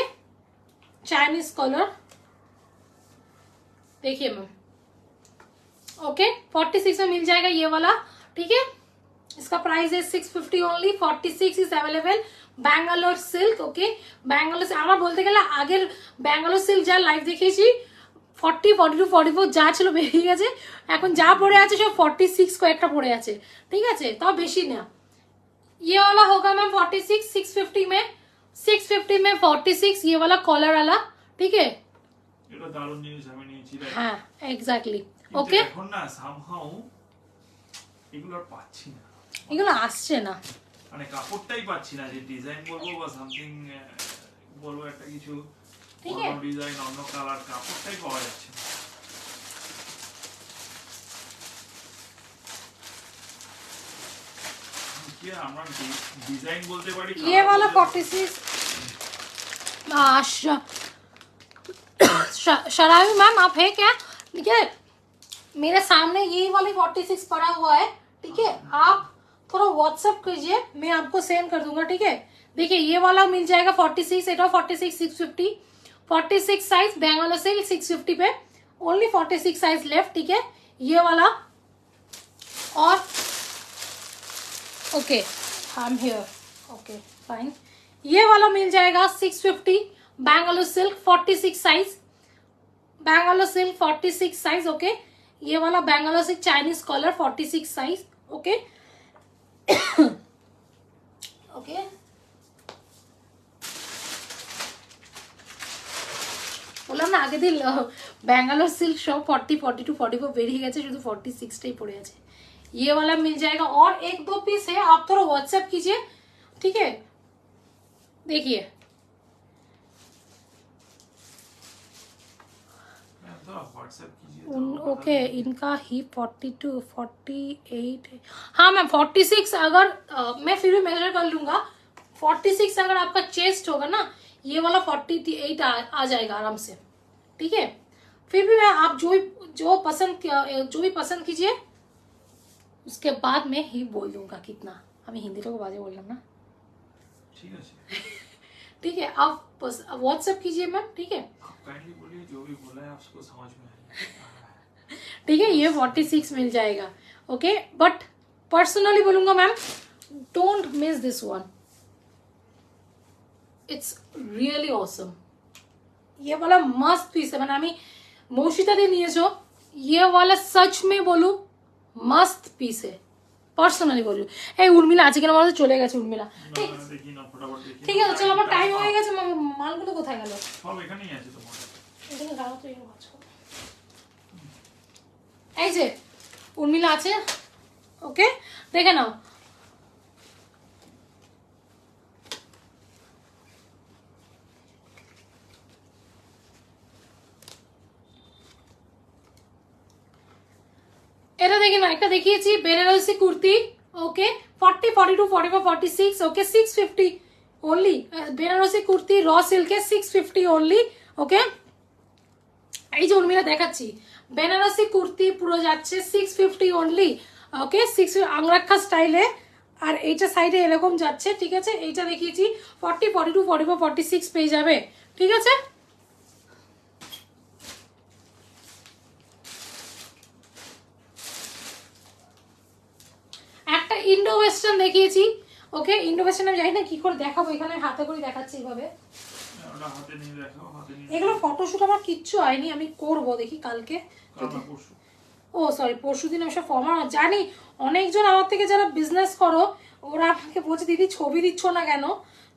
Chinese colour, देखिए मैम, ओके 46 में मिल जाएगा ये वाला, ठीक है। इसका प्राइस है 650 only, 46 is available Bangalore silk, okay. Bangalore আমার বলতে গেলে আগের ব্যাঙ্গালোর সিল্ক যা লাইভ দেখিয়েছি 40, 42, 44 যা ছিল বেরিয়ে গেছে, এখন যা পড়ে আছে সব 46 কয়েকটা পড়ে আছে, ঠিক আছে, তাও বেশি না। ये वाला होगा मैम 46, 650 में, 650 में 46, ये वाला कॉलर वाला, ठीक है। এটা দারুণ জিনিস আমি নিয়েছি। হ্যাঁ এক্স্যাক্টলি, ওকে। এখন না সামহাউ এগুলো আর পাচ্ছি না, এগুলো আসছে না, মানে কাপড়টাই পাচ্ছি না, যে ডিজাইন বলবো বা সামথিং বলবো একটা কিছু, ঠিক অন্য ডিজাইন অন্য কালার, কাপড়টাই পাওয়া যাচ্ছে না। কি আমরা ডিজাইন বলতে পারি। ये वाला 46 शराबी मैम आप है क्या, ठीक है। मेरे सामने ये वाली 46 पड़ा हुआ है, ठीक है। आप थोड़ा व्हाट्सएप कीजिए, मैं आपको सेंड कर दूंगा, ठीक है। देखिए ये वाला मिल जाएगा 46, एटा 46 650, 46 साइज बैंगलोर से 650 पे, ओनली 46 साइज लेफ्ट, ठीक है। ये वाला और okay I am here, okay fine. ये वाला मिल जाएगा 650 Bangalore silk 46 size, Bangalore silk 46 size, okay. ये वाला Bangalore silk Chinese collar 46 size, okay okay. বললাম না আগে দিন ব্যাঙ্গালোর সিল্ক সব 40, 42, 44 বেরিয়ে গেছে, শুধু 46টাই পড়ে আছে। ये वाला मिल जाएगा और 1-2 पीस है, आप थोड़ा व्हाट्सएप कीजिए, ठीक है। देखिए ओके इनका ही 42, 48 है, हाँ मैम 46, अगर मैं फिर भी मेजर कर लूंगा, 46 अगर आपका चेस्ट होगा ना, ये वाला 48 आ जाएगा आराम से, ठीक है। फिर भी मैं आप जो भी पसंद कीजिए, उसके बाद मैं ही बोल दूंगा कितना। আমি হিন্দিটা को बाजे बोल ना, ठीक है ठीक है। आप व्हाट्सएप कीजिए मैम, ठीक है, काइंडली बोलिए जो भी बोला है आपको समझ में आए। ठीक है। ये 46 मिल जाएगा, ओके। बट पर्सनली बोलूंगा ma'am, don't miss this one, it's really awesome. ये वाला मस्त पीस है, মানে আমি মৌসিতা দিয়ে নিয়েছো, ये वाला सच में बोलू मस्त पीस है, পার্সোনালি বলি। এই উর্মিলা আছে কিনা, আমাদের চলে গেছে উর্মিলা, দেখি না ফটাফট দেখি। ঠিক আছে চলো, আমার টাইম হয়ে গেছে। মালগুলো কোথায় গেল? সব এখানেই আছে তোমার। এখানে দাও তো, এই মাছ। এই যে উর্মিলা আছে, ওকে, দেখে নাও। এটা দেখে না, একটা দেখিয়েছি বেনারসি কুর্তি, ওকে, 40, 42, 44, 46, ওকে, 650 ओनली। বেনারসি কুর্তি র সিল্কে 650 ओनली, ওকে। এই যে উর্মিলা দেখাচ্ছি, বেনারসি কুর্তি পুরো যাচ্ছে 650 ओनली, ওকে, 6 আংরাক্ষা স্টাইলে। আর এইটা সাইডে এরকম যাচ্ছে, ঠিক আছে। এইটা দেখিয়েছি 40, 42, 44, 46 পেয়ে যাবে, ঠিক আছে। একটা ইন্ডো ওয়েস্টার্ন দেখিয়েছি, ওকে। ইন্ডো ওয়েস্টার্ন আমি জানি না কি করে দেখাবো, এখানে হাতে করে দেখাচ্ছি এইভাবে। ওটা হাতে নিয়ে দেখাও, হাতে নিয়ে। এগুলো ফটোশুট আমার কিচ্ছু হয়নি, আমি করব দেখি কালকে। ও সরি, পরশুদিন আমি সব ফর্মাল জানি। অনেকজন আমার থেকে যারা বিজনেস করো, ওরা আমাকে বলছে দিদি ছবি দিচ্ছ না কেন।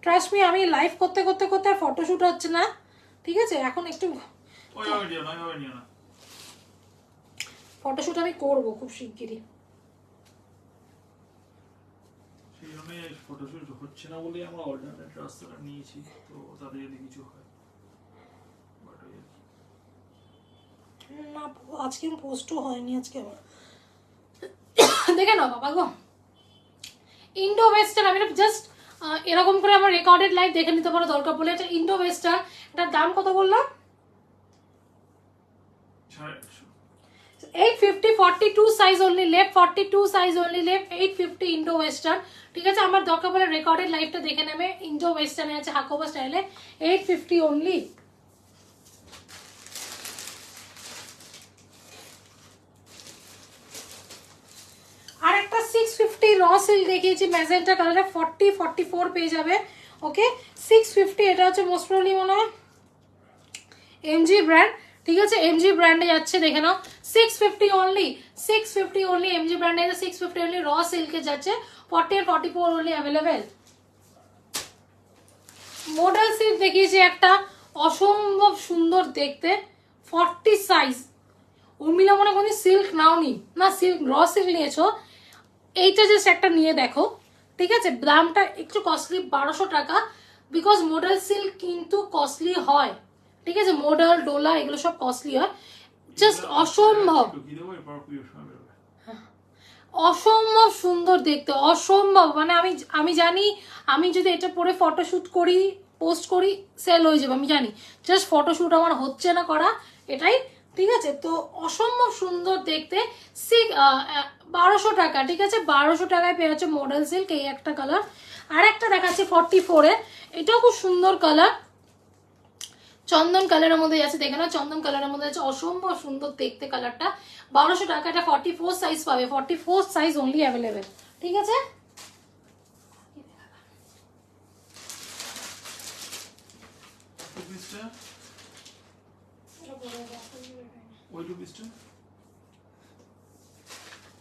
ট্রাস্ট মি, আমি লাইভ করতে করতে করতে আর ফটোশুট হচ্ছে না, ঠিক আছে। এখন একটু ফটোশুট আমি করব খুব শিগগিরই। সেই জন্য ফটোশুট হচ্ছে না বলে আমরা অল্টারনেট রাস্তাটা নিয়েছি, তো তাদের যদি কিছু হয়। না আজকে পোস্টও হয়নি, আজকে আবার দেখে নাও বাবা গো। ইন্ডো ওয়েস্টার্ন আমি জাস্ট এরকম করে আমার রেকর্ডেড লাইভ দেখে নিতে পারো দরকার পড়লে। এটা ইন্ডো ওয়েস্টার্ন, এটার দাম কত বললাম? 850, 42 size only left, 42 size only left, 850 Indo western, ঠিক আছে। আমার দরকার পড়লে রেকর্ডেড লাইভটা দেখে নেবে। ইন্ডো ওয়েস্টার্নে আছে হাকোবা স্টাইলে, 850 অনলি। আরেকটা 650 র সিল্ক দেখিয়েছি ম্যাজেন্টা কালারে, 40, 44 পেয়ে যাবে, ওকে। 650, এটা হচ্ছে মোস্ট প্রবাবলি মনে হয় এমজি ব্র্যান্ড, ঠিক আছে। এমজি ব্র্যান্ডে যাচ্ছে, দেখে নাও। 650 অনলি, 650 অনলি এমজি ব্র্যান্ডে, 650 অনলি র সিল্কে যাচ্ছে, 40 আর 44 অনলি অ্যাভেলেবেল। মডেল সিল্ক দেখিয়েছি একটা, অসম্ভব সুন্দর দেখতে, 40 সাইজ। উর্মিলা মনে কোনো সিল্ক নাওনি না, সিল্ক র সিল্ক নিয়েছো, এইটা জাস্ট একটা নিয়ে দেখো, ঠিক আছে। দামটা একটু কস্টলি, 1200 টাকা, বিকজ মডেল সিল্ক কিন্তু কস্টলি হয়, ঠিক আছে। মডেল ডোলা এগুলো সব কস্টলি হয়, জাস্ট অসম্ভব অসম্ভব সুন্দর দেখতে, অসম্ভব। মানে আমি জানি, আমি যদি এটা পরে ফটোশুট করি, পোস্ট করি, সেল হয়ে যাবে, আমি জানি। জাস্ট ফটোশুট আমার হচ্ছে না করা, এটাই, ঠিক আছে। তো অসম্ভব সুন্দর দেখতে, 1200 টাকা, ঠিক আছে। 1200 টাকায় পেয়ে যাচ্ছে মডেল সিল্ক, এই একটা কালার। আর একটা দেখাচ্ছি 44-এ, এটাও খুব সুন্দর কালার, চন্দন কালারের মধ্যে আছে, দেখে না, চন্দন কালারের মধ্যে আছে, অসম্ভব সুন্দর দেখতে কালারটা। 1200 টাকা, এটা 44 সাইজ পাবে, 44 সাইজ অনলি অ্যাভেলেবেল, ঠিক আছে।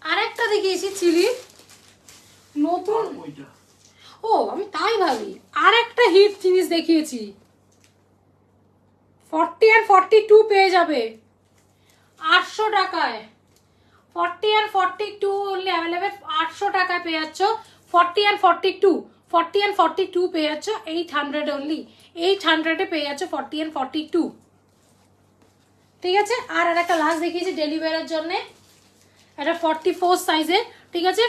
আর একটা দেখিয়েছি চিলি নতুন, ও আমি তাই ভাবি, আর একটা হিট জিনিস দেখিয়েছি, 40 আর 42 পেয়ে যাবে 800 টাকায়, 40 আর 42 অনলি অ্যাভেলেবেল, 800 টাকায় পেয়ে যাচ্ছ। 40 আর 42 পেয়ে যাচ্ছ 800 অনলি, 800-এ পেয়ে যাচ্ছ 40 আর 42, ঠিক আছে। আর একটা লাস্ট দেখিয়েছি ডেলি ওয়্যারের জন্য, এটা 44 সাইজের, ঠিক আছে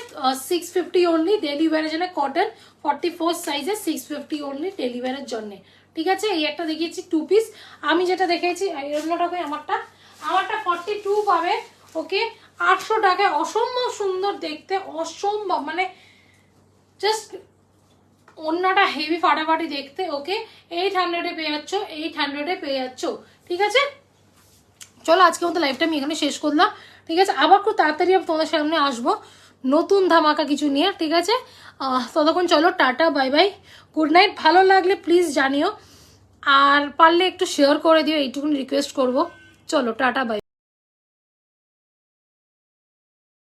650 অনলি ডেলি ওয়্যারের জন্য, কটন 44 সাইজে 650 অনলি ডেলি ওয়্যারের জন্য। ঠিক আছে, এই একটা দেখিয়েছি 2 পিস। আমি যেটা দেখেছি এরকমটাকে আমারটা 42 পাবে। ওকে 800 টাকায় অসম্ভব সুন্দর দেখতে, অসম্ভব মানে জাস্ট অন্যটা হেভি ফাটাফাটি দেখতে। ওকে 800-এ পেয়ে যাচ্ছ, 800-এ পেয়ে যাচ্ছ। ঠিক আছে, চলো আজকে মতো লাইভটা আমি এখানে শেষ করলাম। ঠিক আছে, আবার খুব তাড়াতাড়ি আমি তোমাদের সামনে আসবো নতুন ধামাকা কিছু নিয়ে। ঠিক আছে, ততক্ষণ চলো tata, bye bye, good night. ভালো লাগলে প্লিজ জানিও, আর পারলে একটু শেয়ার করে দিও, এইটুকুনি রিকোয়েস্ট করবো। চলো টাটা, বাই।